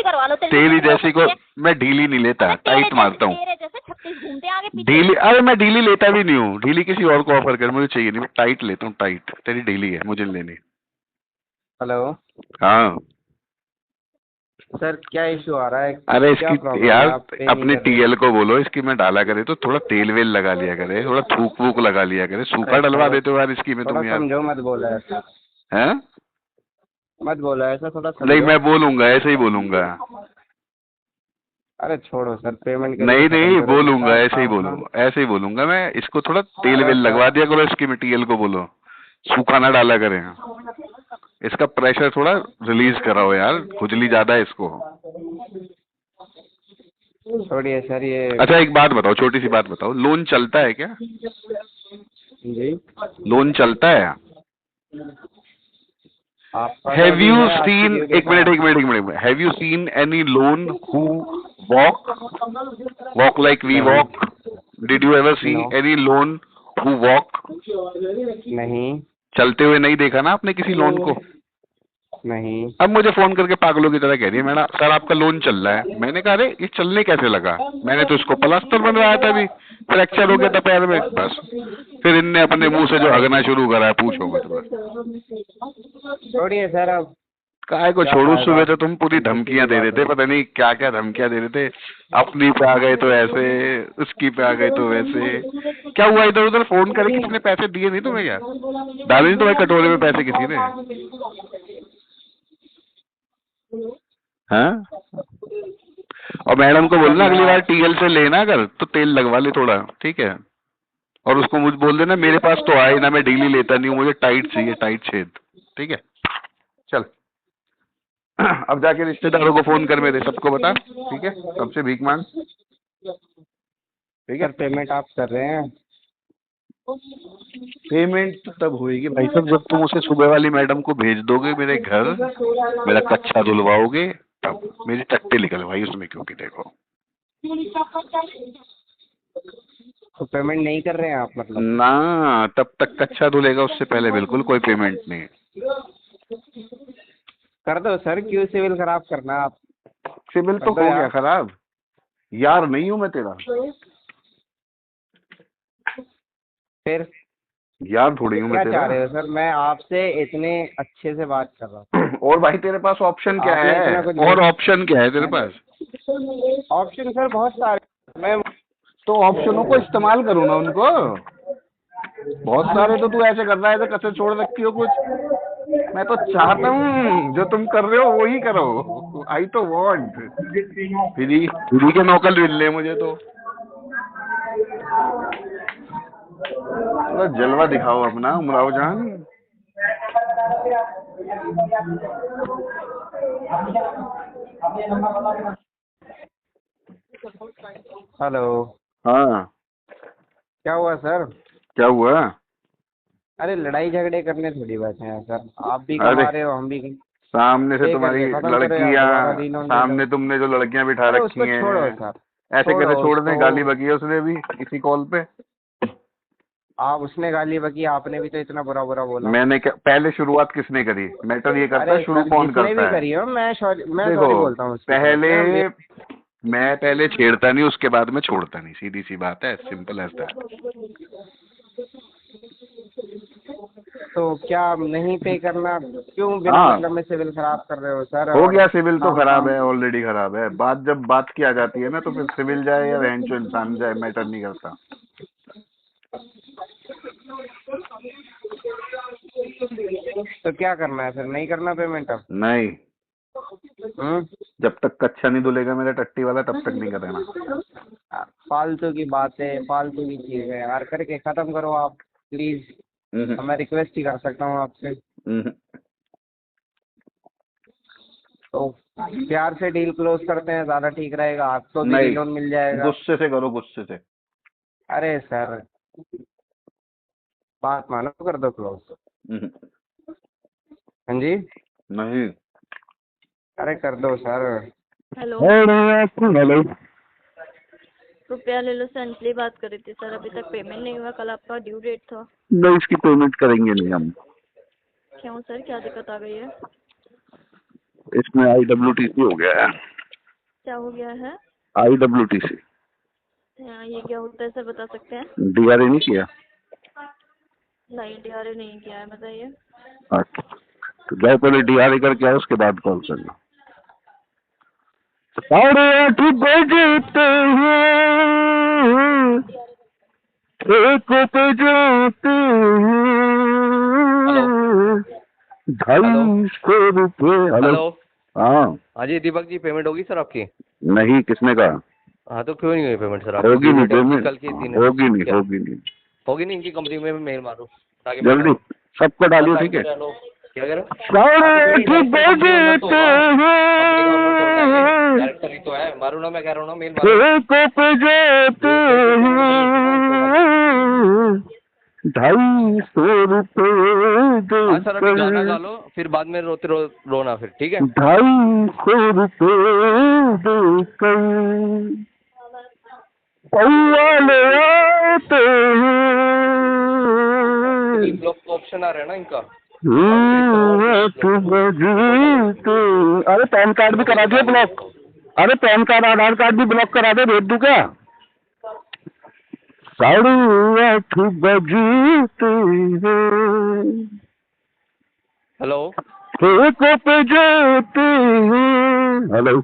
Speaker 3: तेरी जैसी को मैं ढीली नहीं लेता, टाइट मारता हूँ।
Speaker 1: तेरे जैसे 36 घूमते आगे पीछे।
Speaker 3: ढीली? अरे मैं ढीली लेता भी नहीं हूँ, ढीली किसी और को ऑफर कर, मुझे चाहिए नहीं, मैं टाइट लेता हूँ, टाइट। तेरी ढीली है, मुझे लेनी।
Speaker 8: हेलो
Speaker 3: हाँ
Speaker 8: सर, क्या इशू आ रहा है?
Speaker 3: अरे
Speaker 8: क्या
Speaker 3: इसकी
Speaker 8: प्रॉब्लम है?
Speaker 3: यार
Speaker 8: आप पे नहीं
Speaker 3: अपने
Speaker 8: कर रहे?
Speaker 3: टीएल को बोलो इसकी में डाला करे तो थोड़ा तेल वेल लगा लिया करे, थोड़ा थूक वूक लगा लिया करे, सूखा डलवा देते हो यार इसकी में
Speaker 8: थोड़ा
Speaker 3: तुम यार।
Speaker 8: समझो मत बोला है।
Speaker 3: हैं?
Speaker 8: मत बोलो ऐसा, थोड़ा
Speaker 3: नहीं,
Speaker 8: समझो।
Speaker 3: मैं बोलूंगा, ऐसे ही बोलूंगा।
Speaker 8: अरे छोड़ो सर, पेमेंट
Speaker 3: नहीं नहीं,
Speaker 8: करो
Speaker 3: बोलूंगा,
Speaker 8: जितना
Speaker 3: ऐसे ही
Speaker 8: काम था।
Speaker 3: ऐसे ही बोलूंगा मैं। इसको थोड़ा तेल
Speaker 8: अरे
Speaker 3: वेल
Speaker 8: सर,
Speaker 3: लगवा दिया करो, इसकी मटेरियल को बोलो सूखा ना डाला करें। इसका प्रेशर थोड़ा रिलीज कराओ यार, खुजली ज्यादा है इसको।
Speaker 8: छोड़िए सर ये।
Speaker 3: अच्छा एक बात बताओ, छोटी सी बात बताओ, लोन चलता है क्या?
Speaker 8: जी,
Speaker 3: लोन चलता है?
Speaker 8: आपका तो
Speaker 3: हैव
Speaker 8: अभी
Speaker 3: यू
Speaker 8: है, आपकी
Speaker 3: सीन,
Speaker 8: ड्यू
Speaker 3: एक
Speaker 8: डेट है।
Speaker 3: मिनट एक मिनट एक minute, have you seen any lone who walk walk like we
Speaker 8: नहीं।
Speaker 3: Walk? Did you ever see
Speaker 8: no.
Speaker 3: Any lone who walk?
Speaker 8: नहीं।
Speaker 3: चलते हुए नहीं देखा ना आपने किसी लोन को?
Speaker 8: नहीं।
Speaker 3: अब मुझे फोन करके पागलों की तरह कह रही है मैडम सर आपका लोन चल रहा है। मैंने कहा अरे ये चलने कैसे लगा? मैंने तो इसको प्लास्टर बनवाया था, अभी फ्रैक्चर हो गया था पैर में बस। फिर इनने अपने मुंह से जो हगना शुरू करा है, पूछो मत बस।
Speaker 8: छोड़िए सर अब।
Speaker 3: काय को
Speaker 8: क्या
Speaker 3: छोड़ो,
Speaker 8: फायदा?
Speaker 3: सुबह तो तुम पूरी धमकियां दे रहे थे, पता नहीं क्या क्या धमकियां दे रहे थे। अपनी पे आ गए तो ऐसे, उसकी पे आ गए तो वैसे। क्या हुआ, इधर उधर फोन करे किसने पैसे दिए नहीं तुम्हें? क्या डाले नहीं तुम्हें कटोरे में पैसे किसी ने? हाँ? और मैडम को बोलना अगली बार टीएल से लेना अगर तो तेल लगवा ले थोड़ा, ठीक है? और उसको मुझे बोल देना मेरे पास तो आए ना, मैं डेली लेता नहीं हूँ, मुझे टाइट चाहिए, टाइट छेद, ठीक है? चल अब जाके रिश्तेदारों को फोन कर मेरे, सबको बता, ठीक है? सबसे भीख मांग, ठीक है?
Speaker 8: सर पेमेंट आप कर रहे हैं?
Speaker 3: पेमेंट तब होएगी भाई साहब जब तुम उसे सुबह वाली मैडम को भेज दोगे मेरे घर, मेरा कच्चा धुलवाओगे, तब मेरी टट्टे निकल भाई उसमें, क्योंकि देखो
Speaker 8: तो पेमेंट नहीं कर रहे हैं आप मतलब?
Speaker 3: ना, तब तक कच्चा धुलेगा, उससे पहले बिल्कुल कोई पेमेंट नहीं।
Speaker 8: कर दो सर, क्यों सिविल खराब करना आप?
Speaker 3: सिविल तो
Speaker 8: कर दो
Speaker 3: हो
Speaker 8: यार।
Speaker 3: गया खराब, यार नहीं हूं मैं तेरा,
Speaker 8: फिर
Speaker 3: यार थोड़ी हूं
Speaker 8: क्या
Speaker 3: मैं
Speaker 8: चाह रहे
Speaker 3: तेरा।
Speaker 8: हो सर? मैं आपसे इतने अच्छे से बात कर रहा हूँ।
Speaker 3: और भाई तेरे पास ऑप्शन क्या
Speaker 8: आपने इतना
Speaker 3: है?
Speaker 8: कुछ
Speaker 3: और ऑप्शन क्या है तेरे पास?
Speaker 8: ऑप्शन सर बहुत सारे। मैं
Speaker 3: तो ऑप्शनों को इस्तेमाल करो ना उनको। बहुत सारे तो तू ऐसे कर रहा है, तो कसर छोड़ रखी हो कुछ। मैं तो चाहता हूँ जो तुम कर रहे हो वो ही करो। आई तो वांट फ्री फ्री के नौकर मिल ले मुझे तो। थोड़ा जलवा दिखाओ अपना उमराव जान।
Speaker 8: हेलो।
Speaker 3: हाँ
Speaker 8: क्या हुआ सर?
Speaker 3: क्या हुआ?
Speaker 8: अरे लड़ाई झगड़े करने थोड़ी बैठे हैं सर, आप भी
Speaker 3: अरे
Speaker 8: कमा रहे हो हम भी।
Speaker 3: सामने से
Speaker 8: पे
Speaker 3: तुम्हारी
Speaker 8: करके खत्म करो यार, दोबारा
Speaker 3: लड़कियां,
Speaker 8: रीलों ले लो।
Speaker 3: सामने तुमने जो लड़कियां बिठा
Speaker 8: अरे
Speaker 3: रखी
Speaker 8: उसको छोड़ो
Speaker 3: हैं,
Speaker 8: सर।
Speaker 3: ऐसे कैसे छोड़ दें?
Speaker 8: उसको।
Speaker 3: गाली बकी है उसने भी इसी कॉल पे।
Speaker 8: आप उसने गाली बकी, आपने भी तो इतना बुरा बुरा बोला।
Speaker 3: मैंने क्या, पहले शुरुआत किसने करी? मैटर ये करता है
Speaker 8: अरे
Speaker 3: शुरू
Speaker 8: सर
Speaker 3: कौन
Speaker 8: जिसने भी
Speaker 3: करता है।
Speaker 8: करी हो, मैं सॉरी
Speaker 3: देखो
Speaker 8: बोलता हूँ उसकी तरफ से।
Speaker 3: पहले, मैं पहले छेड़ता नहीं, उसके बाद में छोड़ता नहीं, सीधी सी बात है, सिंपल एज दैट।
Speaker 8: तो क्या नहीं पे करना? क्यों बिना
Speaker 3: हाँ।
Speaker 8: मतलब में सिविल खराब कर रहे हो सर?
Speaker 3: हो
Speaker 8: और
Speaker 3: गया सिविल तो
Speaker 8: काम
Speaker 3: खराब
Speaker 8: काम
Speaker 3: है, ऑलरेडी खराब है। बात जब बात की आ जाती है ना तो फिर सिविल जाए या रहन इंसान जाए मैटर नहीं करता।
Speaker 8: तो क्या करना है सर? नहीं करना पेमेंट अब?
Speaker 3: नहीं,
Speaker 8: हम्म।
Speaker 3: जब तक कच्चा नहीं धुलेगा मेरा टट्टी वाला तब तक नहीं करना।
Speaker 8: फालतू की बातें, फालतू की चीजें यार करके खत्म करो आप प्लीज। मैं रिक्वेस्ट ही कर सकता हूँ आपसे। तो प्यार से डील क्लोज करते हैं, ज्यादा ठीक रहेगा। आपको भी
Speaker 3: नहीं,
Speaker 8: लोन मिल जाएगा।
Speaker 3: गुस्से से करो, गुस्से से।
Speaker 8: अरे सर बात मानो, कर दो क्लोज। हाँ जी।
Speaker 3: नहीं।
Speaker 8: अरे कर दो सर।
Speaker 1: Hello,
Speaker 3: hello.
Speaker 1: रुपया ले लो से अंजलि बात कर रही थी सर। अभी तक पेमेंट नहीं हुआ, कल आपका ड्यू डेट था।
Speaker 3: नहीं, इसकी पेमेंट करेंगे नहीं हम।
Speaker 1: क्यों सर, क्या दिक्कत आ गई है?
Speaker 3: इसमें IWTC हो गया है।
Speaker 1: क्या हो गया है?
Speaker 3: IWTC।
Speaker 1: हाँ, ये क्या होता है सर, बता सकते हैं?
Speaker 3: DRA नहीं किया?
Speaker 1: नहीं, DRA नहीं किया है, बताइए।
Speaker 3: अच्छा, तो जाओ पहले DRA करके आओ, उसके बाद कॉल करना। 8:30 बजते हैं, 1 बजाते हैं, ₹250 हेलो। हाँ
Speaker 9: हाँ जी दीपक जी, पेमेंट होगी सर आपकी?
Speaker 3: नहीं, किसने कहा?
Speaker 9: हाँ तो क्यों नहीं हुई पेमेंट सर आपकी?
Speaker 3: होगी नहीं
Speaker 9: Due date
Speaker 3: पेमेंट,
Speaker 9: कल की 3
Speaker 3: होगी नहीं,
Speaker 9: क्या?
Speaker 3: होगी नहीं।
Speaker 9: होगी नहीं? इनकी कंपनी में मेल मारो ताकि
Speaker 3: जल्दी सबको डालिए, ठीक है?
Speaker 9: क्या कह रहे हो? डायरेक्टर ही तो है, मारू ना, मैं कह रहा हूँ ना, मेल मारो।
Speaker 3: ₹250
Speaker 9: हाँ सर अभी गाना गा लो, फिर बाद में रोते रोना फिर, ठीक है?
Speaker 3: ₹250 पौवाले आते हैं,
Speaker 9: ब्लॉक ऑप्शन आ रहा है ना इनका।
Speaker 3: अरे पैन कार्ड भी करा दिए ब्लॉक। अरे पैन कार्ड आधार कार्ड भी ब्लॉक करा दे, भेज दूं क्या? 8:30 बजते हैं,
Speaker 9: हेलो
Speaker 3: खेतों पे जाते हैं। हेलो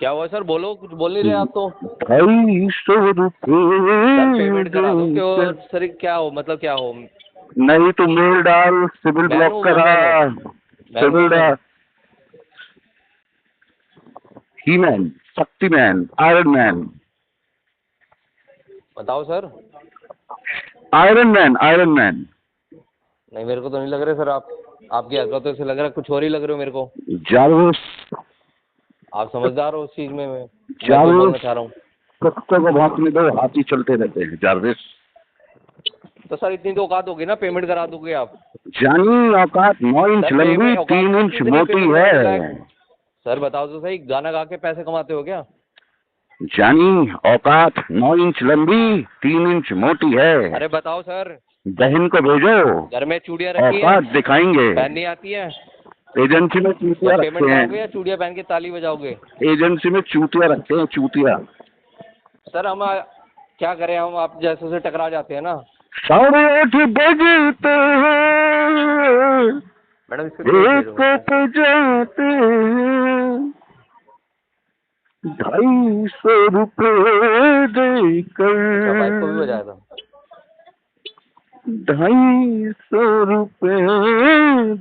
Speaker 9: क्या हुआ सर? बोलो, कुछ बोल नहीं रहे आप तो।
Speaker 3: ₹250
Speaker 9: पेमेंट करा दो क्यों सर? क्या हो मतलब, क्या हो?
Speaker 3: नहीं तो मेल डाल, सिविल
Speaker 9: मैं
Speaker 3: ब्लॉक
Speaker 9: हूँ,
Speaker 3: करा,
Speaker 9: मैं
Speaker 3: सिविल
Speaker 9: हूँ।
Speaker 3: डाल। ही मैन, शक्ति मैन, आयरन मैन,
Speaker 9: बताओ sir.
Speaker 3: Iron man, iron man.
Speaker 9: नहीं मेरे को तो नहीं लग रहे सर, आपकी हरकतों से लग रहा है कुछ और ही लग रहे हो मेरे को।
Speaker 3: जारविस,
Speaker 9: आप समझदार हो उस चीज में, मैं
Speaker 3: जारविस,
Speaker 9: बोलना चाह रहा हूँ।
Speaker 3: कुत्तों को भागने दो, हाथी चलते रहते हैं। जारविस
Speaker 9: तो सर इतनी तो औकात होगी ना, पेमेंट करा दोगे आप?
Speaker 3: जानी औकात 9 इंच
Speaker 9: सर,
Speaker 3: लंबी,
Speaker 9: पेमेंट औकात
Speaker 3: 3 इंच
Speaker 9: कितनी
Speaker 3: मोटी
Speaker 9: पेमेंट कराने
Speaker 3: है।
Speaker 9: लायक? सर बताओ तो सही, गाना गा के पैसे कमाते हो क्या?
Speaker 3: जानी औकात 9 इंच लंबी, 3 इंच मोटी है।
Speaker 9: अरे बताओ सर।
Speaker 3: बहन को भेजो,
Speaker 9: घर में चूड़ियाँ रखी है,
Speaker 3: औकात दिखाएंगे।
Speaker 9: पहननी आती है?
Speaker 3: एजेंसी में चूतिया
Speaker 9: पेमेंट
Speaker 3: रखते
Speaker 9: कराओगे
Speaker 3: हैं,
Speaker 9: या चूड़ियाँ पहन के ताली बजाओगे?
Speaker 3: एजेंसी में चूतिया रखते हैं, चूतिया।
Speaker 9: सर हम क्या करें, हम आप जैसे से टकरा जाते हैं ना।
Speaker 3: 8:30 बजते हैं,
Speaker 9: मैडम इसको
Speaker 3: खेतों पे जाते हैं, ₹250 देकर,
Speaker 9: बाइक को भी बजाया था।
Speaker 3: ₹250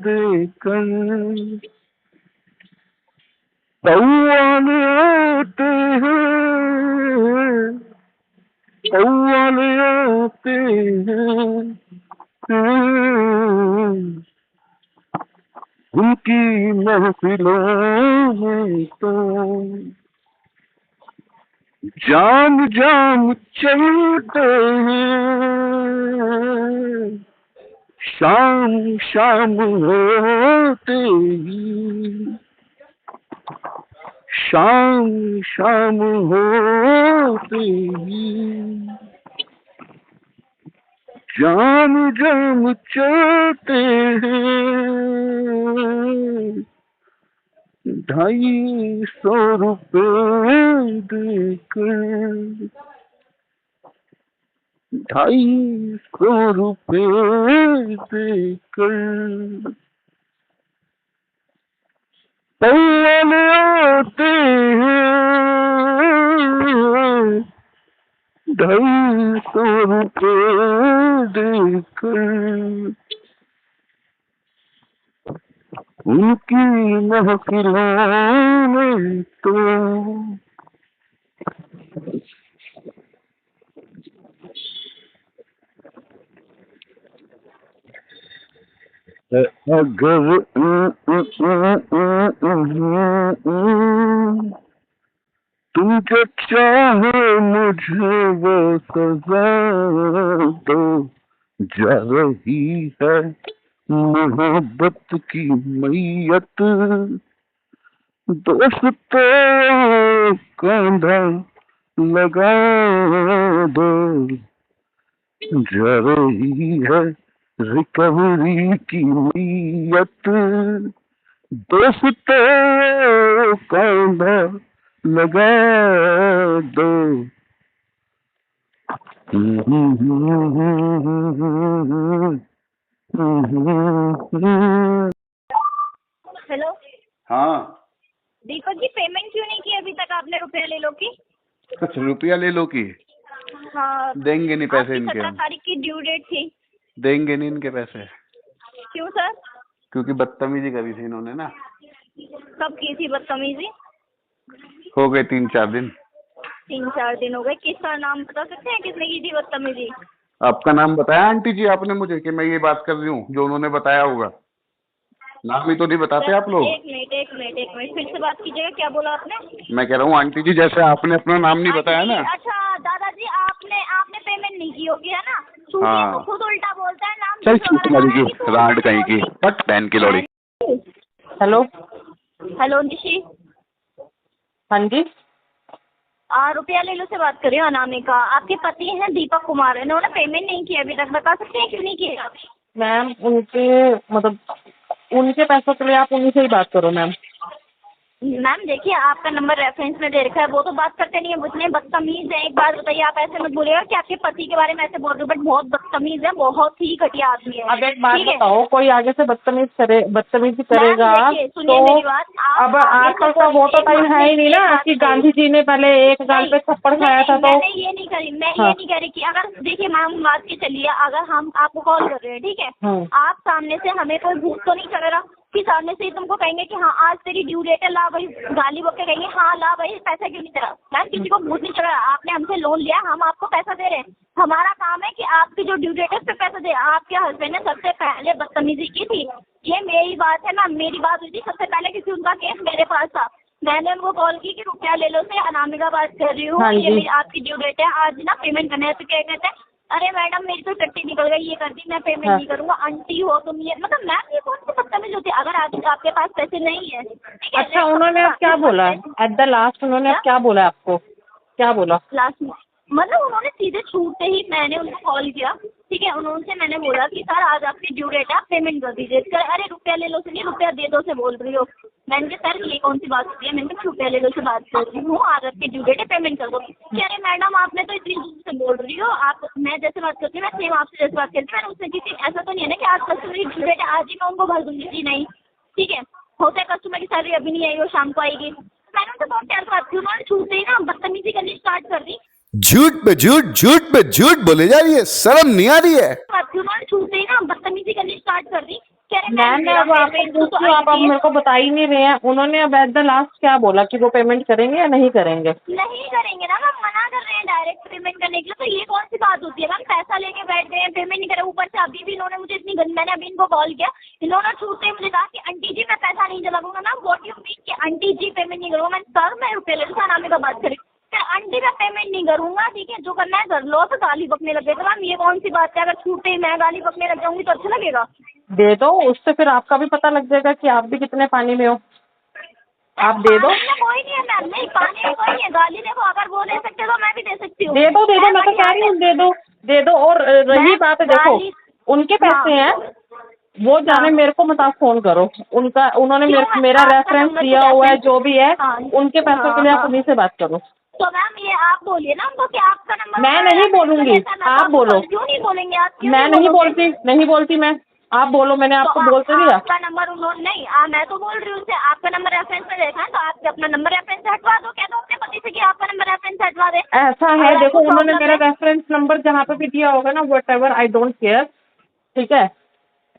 Speaker 3: देकर पौवाले आते हैं, पौवाले आते हैं। उनकी महफिलों में तो जाम जाम चलते हैं, शाम शाम होते ही, शाम शाम होते ही, जाम जाम चलते हैं, ₹250 देकर, ₹250 देकर पौवाले आते हैं, ₹250 देकर उनकी महफिलों में तो अगर तुम जो चाहो मुझे वो सजा दो, जा रही है मोहब्बत की मैयत, दोस्तों कंधा लगा दो, जा रही है रिकवरी की नीयत, दोस्तों कंधा लगा दो।
Speaker 1: हेलो
Speaker 2: हाँ,
Speaker 1: दीपक जी, पेमेंट क्यों नहीं की अभी तक आपने? रुपया ले लो की।
Speaker 2: कुछ रुपया ले लो की?
Speaker 1: हाँ,
Speaker 2: देंगे नहीं पैसे
Speaker 1: आपकी
Speaker 2: इनके
Speaker 1: 17
Speaker 2: हम,
Speaker 1: तारीख की ड्यू डेट थी।
Speaker 2: देंगे नहीं इनके पैसे।
Speaker 1: क्यों सर?
Speaker 2: क्योंकि बदतमीजी करी थी इन्होंने ना।
Speaker 1: कब की थी बदतमीजी?
Speaker 2: हो गए 3-4 दिन।
Speaker 1: 3-4 दिन हो गए। किसका नाम बता सकते हैं किसने की थी बदतमीजी?
Speaker 2: आपका नाम बताया आंटी जी आपने मुझे कि मैं ये बात कर रही हूँ, जो उन्होंने बताया होगा। नाम ही तो नहीं बताते आप लोग।
Speaker 1: एक मिनट फिर से बात कीजिएगा, क्या बोला आपने?
Speaker 2: मैं कह रहा हूँ आंटी जी, जैसे आपने अपना नाम नहीं बताया ना।
Speaker 1: अच्छा दादाजी, आपने पेमेंट नहीं की होगी है ना? छूटिए
Speaker 2: हाँ।
Speaker 1: तो खुद उल्टा बोलता है, नाम
Speaker 2: चल
Speaker 1: किसी
Speaker 2: चूत
Speaker 1: और का
Speaker 2: मरी
Speaker 1: है
Speaker 2: की
Speaker 1: कि तू
Speaker 2: राड
Speaker 1: उल्टा
Speaker 2: कहीं की,
Speaker 1: बोलती?
Speaker 2: बट बहन की लोड़ी।
Speaker 7: हेलो।
Speaker 1: हेलो निशी,
Speaker 7: हाँ जी।
Speaker 1: रुपया ले लो से बात कर रही हूँ अनामिका। आपके पति हैं दीपक कुमार, इन्होंने पेमेंट नहीं किया अभी तक, बता सकते हैं क्यों नहीं किया?
Speaker 7: मैम उनके मतलब उनके पैसों के लिए आप उन्हीं से ही बात करो मैम।
Speaker 1: मैम देखिए, आपका नंबर रेफरेंस में दे रखा है, वो तो बात करते नहीं है, मुझे बदतमीज है। एक बात बताइए, आप ऐसे मत बोलिएगा कि आपके पति के बारे में ऐसे बोल रहे हो, बट बहुत बदतमीज है, बहुत ही घटिया आदमी है।
Speaker 7: अब एक बात
Speaker 1: ठीक है?
Speaker 7: बताओ, कोई आगे से बदतमीजी
Speaker 1: मैम
Speaker 7: करेगा
Speaker 1: देखिए, सुनिए
Speaker 7: तो
Speaker 1: मेरी बात।
Speaker 7: अब आजकल का वो तो टाइम है ही नहीं ना कि गांधी जी ने पहले एक गाल पे थप्पड़ खाया था तो।
Speaker 1: मैंने ये नहीं करी, मैं
Speaker 7: हाँ।
Speaker 1: ये नहीं कह रही कि अगर देखिए मैम बात की चलिए, अगर हम आपको कॉल कर रहे हैं ठीक है, आप सामने से हमें कोई भूत तो नहीं चढ़ रहा कि सामने से ही तुमको कहेंगे कि हाँ आज तेरी ड्यू डेट है, ला भाई गाली बक के कहेंगे हाँ ला भाई पैसा क्यों नहीं तेरा। मैम किसी को भूत नहीं चढ़ रहा, आपने हमसे लोन लिया, हम आपको पैसा दे रहे हैं, हमारा काम है कि आपकी जो ड्यू डेट है उस पर पैसा दे। आपके हस्बैंड ने सबसे पहले बदतमीजी की थी, ये मेरी बात है मैम, मेरी बात हुई थी सबसे पहले, किसी उनका केस मेरे पास था, मैंने उनको कॉल की कि रुपया ले लो से अनामिका बात कर रही हूँ,
Speaker 7: हाँ
Speaker 1: ये
Speaker 7: जी।
Speaker 1: मेरी आपकी ड्यू डेट है, आज ना पेमेंट करने है। तो क्या कहते हैं, अरे मैडम मेरी तो टट्टी निकल गई, ये कर दी, मैं पेमेंट
Speaker 7: हाँ।
Speaker 1: नहीं करूँगा, आंटी हो तुम, ये मतलब मैम ये कौन सी बदतमीज होती है? अगर आपके पास पैसे नहीं है ठीक है।
Speaker 7: अच्छा उन्होंने अब क्या बोला एट द लास्ट, उन्होंने अब क्या बोला आपको, क्या बोला?
Speaker 1: लास्ट में मतलब उन्होंने सीधे छूटते ही मैंने उनको कॉल किया ठीक है, उन्होंने मैंने बोला कि सर आज आपकी ड्यू डेट है, आप पेमेंट कर दीजिए। अरे रुपया ले लो से नहीं, रुपया दे दो से बोल रही हो। मैंने कहा सर ये कौन सी बात होती है? मैंने कहा रुपया ले लो से बात कर रही हूँ, आज आपकी ड्यू डेट है, पेमेंट कर दो। अरे मैडम आपने तो इतनी दूर से बोल रही हो, आप मैं जैसे बात करती हूँ मैं सेम आपसे जैसे बात करती हूँ, मैंने उससे किसी ऐसा तो नहीं है ना कि आज कस्टमर की ड्यू डेट है आज ही मैं उनको भर दूंगी जी, नहीं ठीक है, होता है कस्टमर की सैलरी अभी नहीं आई वो शाम को आएगी। मैंने उनसे बहुत प्यार से बात की, उन्होंने छूटते ही ना बदतमीजी करनी स्टार्ट कर दी।
Speaker 3: झूठ पे झूठ बोले जा रही है, शर्म नहीं आ रही है।
Speaker 1: उन्होंने छूटते ही ना बदतमीजी करनी स्टार्ट कर दी।
Speaker 7: मैम मैं अब आपको पूछ रही हूँ, आप अब मेरे को बता ही नहीं रहे हैं, उन्होंने अब एट द लास्ट क्या बोला कि वो पेमेंट करेंगे या नहीं करेंगे?
Speaker 1: नहीं करेंगे ना मैम, मना कर रहे हैं डायरेक्ट पेमेंट करने के लिए, तो ये कौन सी बात होती है मैम? पैसा लेके बैठ गए हैं, पेमेंट नहीं करे, ऊपर से अभी भी इन्होंने मुझे इतनी गंदी, मैंने अभी इनको कॉल किया, इन्होंने छूटते ही मुझे कहा कि आंटी जी मैं पैसा नहीं जमा दूंगा। मैम व्हाट यू मीन कि आंटी जी पेमेंट नहीं करूँगा? मैं सर मैं रुपये ले लूँ, नाम का बात करें आंटी मैं पेमेंट नहीं करूंगा, ठीक है जो करना है कर लो। तो गाली बकने लग गए तो मैम ये कौन सी बात है? अगर छूटे ही मैं गाली बकने लग जाऊंगी तो अच्छा लगेगा?
Speaker 7: दे दो, उससे फिर आपका भी पता लग जाएगा कि आप भी कितने पानी में हो। आप दे दो।
Speaker 1: कोई नहीं है मैम, नहीं पानी में कोई नहीं है, गाली देखो अगर वो दे सकते तो मैं भी दे सकती हूँ।
Speaker 7: दे दो मैं तो कह रही हूँ दे दो। और रही बात है देखो उनके पैसे हैं, वो जाने, मेरे को मत आप फोन करो, उन्होंने मेरा रेफरेंस दिया हुआ है जो भी है, उनके पैसों के लिए आप उन्हीं से बात करो।
Speaker 1: तो मैम ये आप बोलिए ना उनको कि आपका नंबर।
Speaker 7: मैं नहीं बोलूंगी, आप बोलो।
Speaker 1: क्यों नहीं बोलेंगे आप?
Speaker 7: मैं नहीं बोलती मैं, आप बोलो, मैंने आपको बोलते दिया
Speaker 1: आपका नंबर उन्होंने नहीं, मैं तो बोल रही हूँ उससे, आपका नंबर रेफरेंस में देखा है तो आप अपना नंबर रेफरेंस से हटवा दो, कह दो अपने पति से कि आपका नंबर रेफरेंस से हटवा दे।
Speaker 7: ऐसा है देखो, उन्होंने मेरा रेफरेंस नंबर जहाँ पे भी दिया होगा ना, what ever I don't care, ठीक है,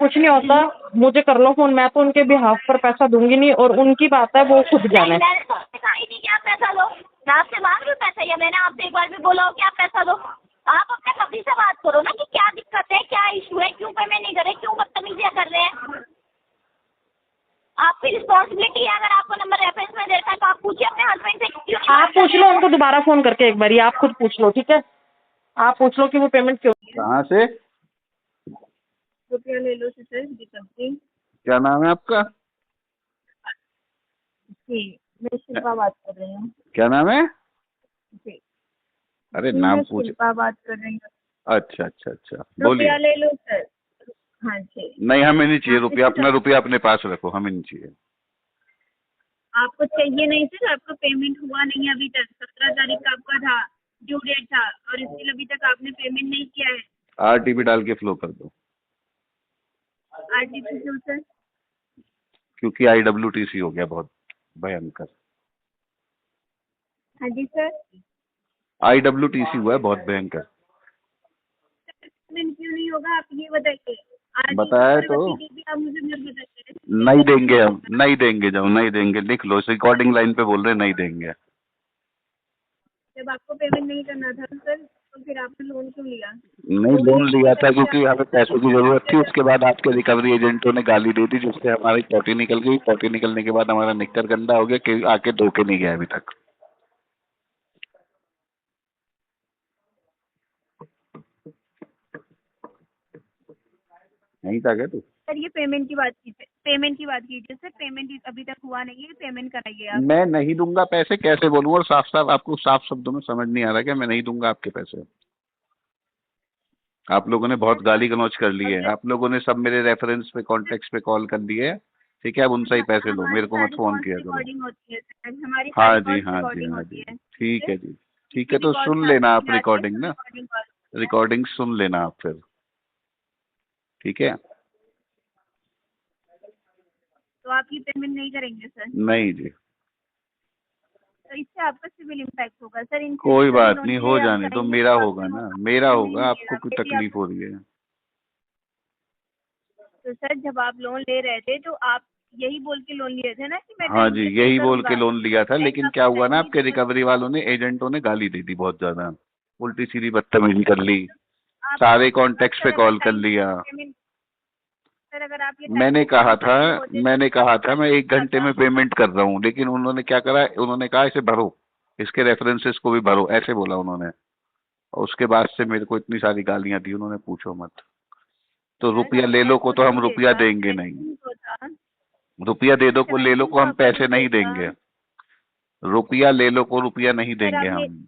Speaker 7: कुछ नहीं होता, मुझे कर लो फोन, मैं तो उनके बिहाफ पर पैसा दूंगी नहीं, और उनकी बात है वो खुद जाने।
Speaker 1: मैंने तो आपसे कहा ही नहीं कि आप पैसा दो, मैं आपसे मांग रही हूँ पैसा, या मैंने आपसे एक बार भी बोला हो कि आप पैसा दो? आप अपने पति से बात करो ना कि क्या दिक्कत है, क्या इशू है, क्यों पेमेंट नहीं कर रहे, क्यों बदतमीजियाँ कर रहे हैं? आपकी रिस्पॉन्सिबिलिटी है, अगर आपको नंबर रेफरेंस में देता है तो आप पूछिए अपने हस्बैंड से। क्यों
Speaker 7: आप पूछ लो उनको दोबारा फोन करके एक बार, आप खुद पूछ लो, ठीक है, आप पूछ लो कि वो पेमेंट क्यों।
Speaker 2: कहाँ से?
Speaker 1: रुपया ले लो सर,
Speaker 2: क्या नाम है आपका?
Speaker 1: जी मैं शिल्पा बात कर रही हूँ।
Speaker 2: क्या नाम है?
Speaker 1: जी
Speaker 2: अरे नाम पूछ।
Speaker 1: शिल्पा बात कर रही हूँ।
Speaker 2: अच्छा, बोलिए।
Speaker 1: रुपया ले लो सर। हाँ जी।
Speaker 2: नहीं हमें नहीं चाहिए रुपया, अपना रुपया अपने पास रखो, हमें नहीं चाहिए।
Speaker 1: आपको चाहिए नहीं सर? आपका पेमेंट हुआ नहीं अभी तक, 17 तारीख का आपका था ड्यू डेट था, और इसलिए अभी तक आपने पेमेंट नहीं किया है।
Speaker 2: आरटीपी डाल के फ्लो कर दो।
Speaker 1: आरटीपी क्यों सर?
Speaker 2: क्योंकि IWTC हो गया बहुत भयंकर।
Speaker 1: हाँ जी सर।
Speaker 2: IWTC हुआ है बहुत भयंकर।
Speaker 1: पेमेंट क्यों नहीं होगा आप ये बताइए।
Speaker 2: बताया तो।
Speaker 1: आप मुझे मत बताइए।
Speaker 2: नहीं देंगे हम, नहीं देंगे, जब नहीं देंगे लिख लो, इस रिकॉर्डिंग लाइन पे बोल रहे हैं नहीं देंगे।
Speaker 1: जब आपको पेमेंट नहीं करना था सर तो फिर आपने लोन क्यों लिया?
Speaker 2: नहीं लोन लिया था क्योंकि हमें पैसों की जरूरत थी। उसके बाद आपके रिकवरी एजेंटों ने गाली दे दी जिससे हमारी पॉटी निकल गई। पॉटी निकलने के बाद हमारा निक्कर गंदा हो गया कि आके धो के नहीं गया अभी तक। नहीं था क्या तू?
Speaker 1: सर ये पेमेंट की बात कीजिए, पेमेंट की बात कीजिए सर। पेमेंट अभी तक हुआ नहीं है, पेमेंट कराइए आप।
Speaker 2: मैं नहीं दूंगा पैसे, कैसे बोलूँ? और साफ साफ आपको साफ शब्दों में समझ नहीं आ रहा क्या? मैं नहीं दूंगा आपके पैसे। आप लोगों ने बहुत गाली गलौज कर ली है। आप लोगों ने सब मेरे रेफरेंस पे कॉन्टेक्ट पे कॉल कर दिए है, ठीक है? अब उनसे ही पैसे लो, मेरे को मत फोन किया करो।
Speaker 1: रिकॉर्डिंग होती है सर, हमारी
Speaker 2: हाँ
Speaker 1: सारी
Speaker 2: जी,
Speaker 1: कॉल्स
Speaker 2: हाँ जी,
Speaker 1: रिकॉर्डिंग
Speaker 2: हाँ
Speaker 1: होती
Speaker 2: जी,
Speaker 1: है।
Speaker 2: ठीक है जी, ठीक है। तो सुन लेना आप रिकॉर्डिंग ना, रिकॉर्डिंग सुन लेना आप फिर, ठीक है?
Speaker 1: तो आप ये पेमेंट नहीं करेंगे सर?
Speaker 2: नहीं जी,
Speaker 1: तो इससे आपका सिविल इम्पैक्ट होगा सर। इन
Speaker 2: कोई बात नहीं, हो जाने तो मेरा होगा ना, मेरा होगा। आपको कोई तकलीफ हो रही है?
Speaker 1: तो सर जब आप लोन ले रहे थे तो आप यही बोल के लोन लिए थे ना कि मैं
Speaker 2: हाँ
Speaker 1: टाइम
Speaker 2: जी,
Speaker 1: से
Speaker 2: यही
Speaker 1: पे
Speaker 2: बोल के
Speaker 1: करूंगा।
Speaker 2: लोन लिया था, लेकिन क्या हुआ ना, आपके
Speaker 1: आप
Speaker 2: रिकवरी वालों ने, एजेंटों ने गाली दे दी बहुत ज्यादा, उल्टी सीधी बदतमीजी कर ली, सारे कॉन्टेक्ट्स पे कॉल कर लिया।
Speaker 1: सर अगर आप ये
Speaker 2: मैंने कहा था मैं 1 घंटे में पेमेंट कर रहा हूँ, लेकिन उन्होंने क्या करा, उन्होंने कहा इसे भरो, इसके रेफरेंसेस को भी भरो, ऐसे बोला उन्होंने। और उसके बाद से मेरे को इतनी सारी गालियां दी उन्होंने, पूछो मत। तो रुपया ले लो को तो हम रुपया देंगे नहीं, रुपया दे दो को ले लो को हम पैसे नहीं देंगे, रुपया ले लो को रुपया नहीं देंगे हम,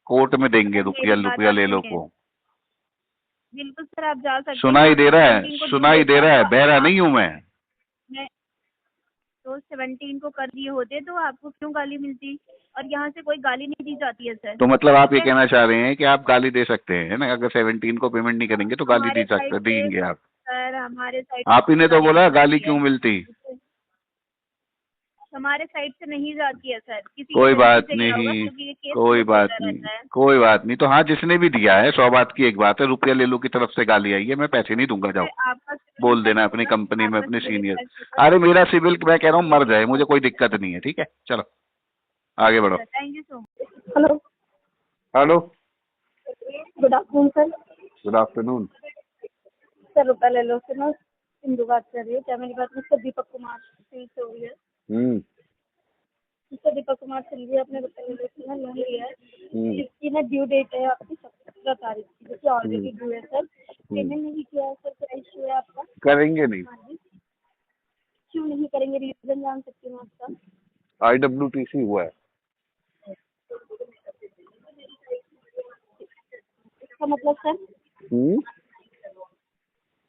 Speaker 2: कोर्ट में देंगे रुपया ले लो को।
Speaker 1: बिल्कुल सर आप जा सकते हैं।
Speaker 2: सुनाई दे रहा है, सुनाई दे रहा है, बहरा नहीं हूँ मैं।
Speaker 1: तो 17 को कर दिए होते तो आपको क्यों गाली मिलती? और यहाँ से कोई गाली नहीं दी जाती है सर।
Speaker 2: तो मतलब आप ये कहना चाह रहे हैं कि आप गाली दे सकते हैं ना, अगर 17 को पेमेंट नहीं करेंगे तो गाली दे सकते, देंगे आप?
Speaker 1: सर हमारे साइड
Speaker 2: आप ही ने तो बोला गाली क्यों मिलती।
Speaker 1: हमारे साइड से नहीं जाती है सर। किसी
Speaker 2: कोई
Speaker 1: की
Speaker 2: बात
Speaker 1: से गिरा होगा,
Speaker 2: नहीं,
Speaker 1: क्योंकि ये केस
Speaker 2: कोई
Speaker 1: चलता
Speaker 2: बात
Speaker 1: रहता
Speaker 2: नहीं,
Speaker 1: है।
Speaker 2: कोई बात नहीं। तो हाँ, जिसने भी दिया है 100 बात की एक बात है, रुपया ले लो की तरफ से गाली आई है, मैं पैसे नहीं दूंगा, जाओ
Speaker 1: आपका
Speaker 2: बोल देना अपनी कंपनी में अपने सीनियर। अरे मेरा सिविल मैं कह रहा हूँ मर जाए, मुझे कोई दिक्कत नहीं है, ठीक है? चलो आगे बढ़ो।
Speaker 1: Thank you so much. Hello
Speaker 2: hello,
Speaker 1: good afternoon sir.
Speaker 2: Good afternoon.
Speaker 1: Sir रुपया ले लो से ना सिंधु बात कर रही है, क्या मेरी बात मिस्टर दीपक कुमार से हो रही है? मिस्टर दीपक कुमार से लिए अपने रुपये ले लो ना, लोन लिया है जिसकी ना ड्यू डेट है आपकी 17 तारीख की, जो कि ऑलरेडी ड्यू है सर। पेमेंट नहीं किया है सर, क्या इशू है आपका?
Speaker 2: करेंगे नहीं।
Speaker 1: हाँ जी, क्यों नहीं करेंगे? रीजन जान सकती हूँ आपका?
Speaker 2: IWTC हुआ है।
Speaker 1: उसका मतलब सर?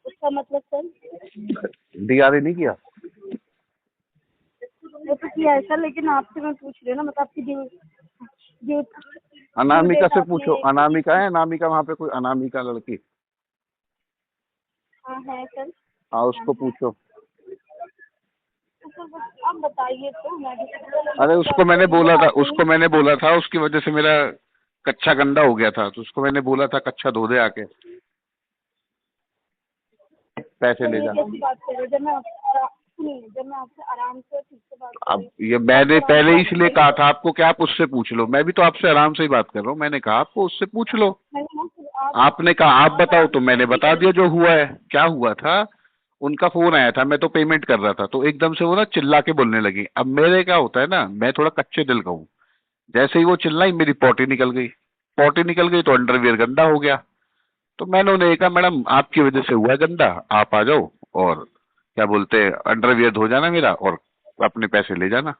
Speaker 1: उसका मतलब सर?
Speaker 2: DRA नहीं किया?
Speaker 1: वो तो किया है सर, लेकिन आपसे मैं पूछ रही हूँ ना, मतलब आपकी ड्यू
Speaker 2: अनामिका से पूछो, अनामिका है, अनामिका वहाँ पे कोई अनामिका लड़की?
Speaker 1: हाँ है सर।
Speaker 2: हाँ उसको पूछो।
Speaker 1: आप बताइए तो मैं भी।
Speaker 2: अरे उसको मैंने बोला था, उसकी वजह से मेरा कच्चा गंदा हो गया था, तो उसको मैंने बोला था कच्चा धो दे आके, पैसे ले जा।
Speaker 1: कैसी बात कर रहे हो? जब मैं आपसे आराम से ठीक से बात कर रही
Speaker 2: अब ये मैंने पहले ही इसलिए कहा था आपको कि आप उससे पूछ लो, मैं भी तो आपसे आराम से ही बात कर रहा हूँ, मैंने कहा आपको उससे पूछ लो। आपने कहा आप बताओ, तो मैंने बता दिया जो हुआ है। क्या हुआ था, उनका फोन आया था, मैं तो पेमेंट कर रहा था, तो एकदम से वो ना चिल्ला के बोलने लगी। अब मेरे क्या होता है ना, मैं थोड़ा कच्चे दिल का हूँ, जैसे ही वो चिल्लाई मेरी पॉटी निकल गई, पॉटी निकल गई तो अंडरवियर गंदा हो गया। तो मैंने उन्हें कहा मैडम आपकी वजह से हुआ है गंदा, आप आ जाओ और क्या बोलते हैं अंडरवियर धो जाना मेरा और अपने पैसे ले जाना।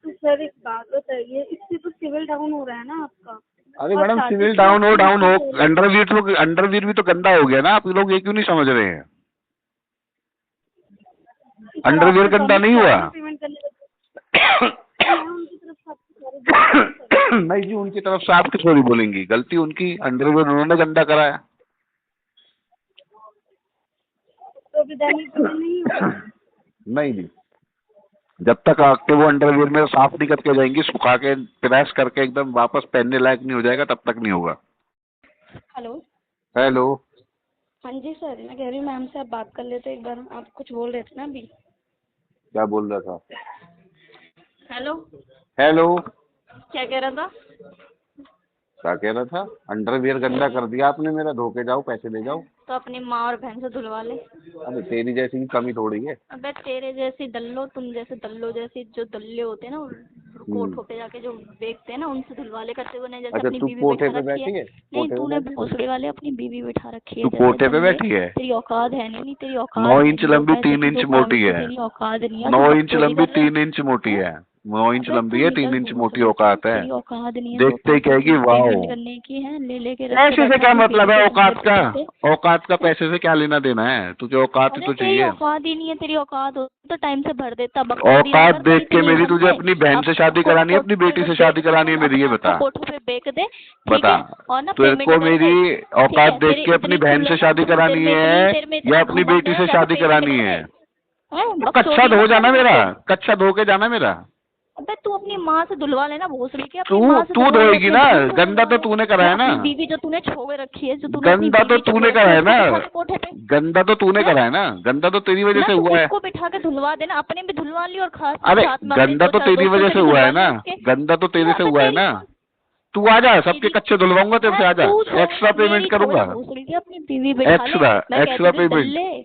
Speaker 1: तो सर एक बात बताइए, इससे तो सिविल डाउन हो रहा है ना आपका?
Speaker 2: अरे मैडम सिविल डाउन हो, अंडरवियर भी तो गंदा हो गया ना, आप लोग ये क्यों नहीं समझ रहे हैं? अंडरवियर गंदा नहीं हुआ। नहीं जी, उनकी तरफ से आप किस बोलेंगी, गलती उनकी, अंडरवियर उन्होंने गंदा कराया।
Speaker 1: तो
Speaker 2: नहीं जी, जब तक आपके वो अंडरवियर में साफ नहीं करके जाएंगी, सुखा के प्रेस करके एकदम वापस पहनने लायक नहीं हो जाएगा, तब तक नहीं होगा।
Speaker 1: हेलो
Speaker 2: हेलो,
Speaker 10: हाँ जी सर, मैं कह रही हूँ मैम से आप बात कर लेते एक बार, आप कुछ बोल रहे थे ना अभी।
Speaker 2: क्या बोल रहा था?
Speaker 1: हेलो,
Speaker 2: हेलो,
Speaker 1: क्या कह रहा था?
Speaker 2: क्या कह रहा था? अंडरवियर गंदा कर दिया आपने मेरा, धो के जाओ, पैसे ले जाओ।
Speaker 1: तो अपनी माँ और बहन से धुलवा ले।
Speaker 2: अबे तेरी जैसी की कमी थोड़ी है।
Speaker 1: अबे तेरे जैसी दल्लो, तुम जैसे दल्लो जैसी जो दल्ले होते हैं ना, कोठों पे जाके जो बेचते हैं ना, उनसे धुलवा ले करते हुए। नहीं जैसे
Speaker 2: अच्छा
Speaker 1: अपनी
Speaker 2: तू
Speaker 1: बीवी
Speaker 2: कोठे
Speaker 1: बैठा
Speaker 2: पे
Speaker 1: रखी है।
Speaker 2: बैठी है?
Speaker 1: नहीं,
Speaker 2: कोठे पे
Speaker 1: तूने
Speaker 2: बैठी है?
Speaker 1: भोसड़ी वाले अपनी बीवी बैठा रखी
Speaker 2: तू
Speaker 1: है
Speaker 2: कोठे पे
Speaker 1: दल्ले।
Speaker 2: बैठी है?
Speaker 1: तेरी औकात है नहीं, तेरी औकात
Speaker 2: 9
Speaker 1: है
Speaker 2: इंच
Speaker 1: नहीं, दो
Speaker 2: लंबी
Speaker 1: पैसे
Speaker 2: 3
Speaker 1: की,
Speaker 2: इंच
Speaker 1: दो
Speaker 2: मोटी
Speaker 1: पाउंड की
Speaker 2: है।
Speaker 1: तेरी औकात नहीं है।
Speaker 2: 9
Speaker 1: तू
Speaker 2: इंच
Speaker 1: बकचोदी
Speaker 2: लंबी
Speaker 1: कर रहा
Speaker 2: 3 इंच मोटी है। 9 इंच
Speaker 1: अबे
Speaker 2: लंबी
Speaker 1: तू
Speaker 2: है,
Speaker 1: निकल
Speaker 2: 3 इंच मोटी
Speaker 1: भोसड़ी से,
Speaker 2: औकात है।
Speaker 1: तेरी औकात नहीं है।
Speaker 2: देखते ही कहेगी वाह।
Speaker 1: पेमेंट करने की है, ले लेके रख
Speaker 2: पैसे
Speaker 1: के
Speaker 2: से
Speaker 1: बैठा
Speaker 2: क्या
Speaker 1: अपनी
Speaker 2: मतलब
Speaker 1: बीवी
Speaker 2: है?
Speaker 1: के
Speaker 2: औकात का,
Speaker 1: पैसे से।
Speaker 2: औकात का पैसे से क्या लेना देना है? तुझे औकात ही
Speaker 1: अरे
Speaker 2: तो
Speaker 1: तेरी
Speaker 2: चाहिए।
Speaker 1: औकात ही नहीं है, तेरी औकात हो तो टाइम से भर देता। बकचोदी ना
Speaker 2: औकात
Speaker 1: कर,
Speaker 2: देख के
Speaker 1: पैसे नहीं
Speaker 2: मेरी
Speaker 1: है
Speaker 2: तुझे
Speaker 1: हमसे।
Speaker 2: अपनी बहन से शादी करानी है, अपनी बेटी से शादी करानी है मेरी, ये बता।
Speaker 1: कोठों पे बेच दे, ठीक
Speaker 2: बता,
Speaker 1: है? और ना
Speaker 2: तेरे
Speaker 1: पेमेंट
Speaker 2: को
Speaker 1: कर दे,
Speaker 2: मेरी
Speaker 1: ठीक है?
Speaker 2: औकात देख
Speaker 1: तेरे
Speaker 2: के अपनी
Speaker 1: इतनी
Speaker 2: बहन
Speaker 1: खुले
Speaker 2: से
Speaker 1: ना,
Speaker 2: शादी
Speaker 1: तेरे
Speaker 2: करानी
Speaker 1: में
Speaker 2: है
Speaker 1: तेरे में
Speaker 2: या
Speaker 1: इतना
Speaker 2: अपनी
Speaker 1: घमंड
Speaker 2: बेटी
Speaker 1: है,
Speaker 2: से
Speaker 1: जाके
Speaker 2: शादी
Speaker 1: पेमेंट
Speaker 2: करानी
Speaker 1: कर
Speaker 2: है?
Speaker 1: दे। हैं?
Speaker 2: तो कच्चा
Speaker 1: बकचोदी
Speaker 2: धो
Speaker 1: मत
Speaker 2: जाना
Speaker 1: कर
Speaker 2: मेरा,
Speaker 1: मुझसे।
Speaker 2: कच्चा धो के जाना मेरा।
Speaker 1: अबे तू अपनी माँ से धुलवा लेना भोसड़ी के, अपनी
Speaker 2: तू
Speaker 1: माँ से
Speaker 2: तू
Speaker 1: धुलवा ले,
Speaker 2: धोएगी
Speaker 1: अपनी
Speaker 2: ना,
Speaker 1: बीवी से
Speaker 2: गंदा
Speaker 1: धुलवा
Speaker 2: तो
Speaker 1: ले।
Speaker 2: तूने करा
Speaker 1: या
Speaker 2: है ना।
Speaker 1: अपनी बीवी जो तूने छोड़ रखी है, जो तूने अपनी
Speaker 2: गंदा तो
Speaker 1: बीवी
Speaker 2: तूने
Speaker 1: छोड़
Speaker 2: करा
Speaker 1: रखी
Speaker 2: है
Speaker 1: उसको
Speaker 2: ना।
Speaker 1: बिठा के कोठे पे।
Speaker 2: गंदा तो तूने
Speaker 1: हैं?
Speaker 2: करा है ना, गंदा तो तेरी वजह
Speaker 1: ना
Speaker 2: से
Speaker 1: तो
Speaker 2: हुआ है।
Speaker 1: उसको बिठा के धुलवा देना, अपने भी धुलवा ली और खास
Speaker 2: अरे
Speaker 1: साथ में अपने
Speaker 2: गंदा
Speaker 1: दो
Speaker 2: तो
Speaker 1: चार
Speaker 2: तेरी
Speaker 1: दोस्तों
Speaker 2: वजह
Speaker 1: से
Speaker 2: से
Speaker 1: भी
Speaker 2: हुआ
Speaker 1: धुलवा
Speaker 2: है ना,
Speaker 1: लेना उसके।
Speaker 2: गंदा तो तेरे से
Speaker 1: अबे
Speaker 2: हुआ है
Speaker 1: तेरी
Speaker 2: ना। तू आ जा, सबके कच्चे धुलवाऊंगा तेरे से, आ जा।
Speaker 1: तू छोड़,
Speaker 2: एक्स्ट्रा पेमेंट
Speaker 1: मेरी छोड़,
Speaker 2: करूंगा।
Speaker 1: भोसड़ी के अपनी बीवी बिठा ले।
Speaker 2: एक्स्ट्रा
Speaker 1: मैं
Speaker 2: एक्स्ट्रा
Speaker 1: कहती थी
Speaker 2: पेमेंट
Speaker 1: दल्ले,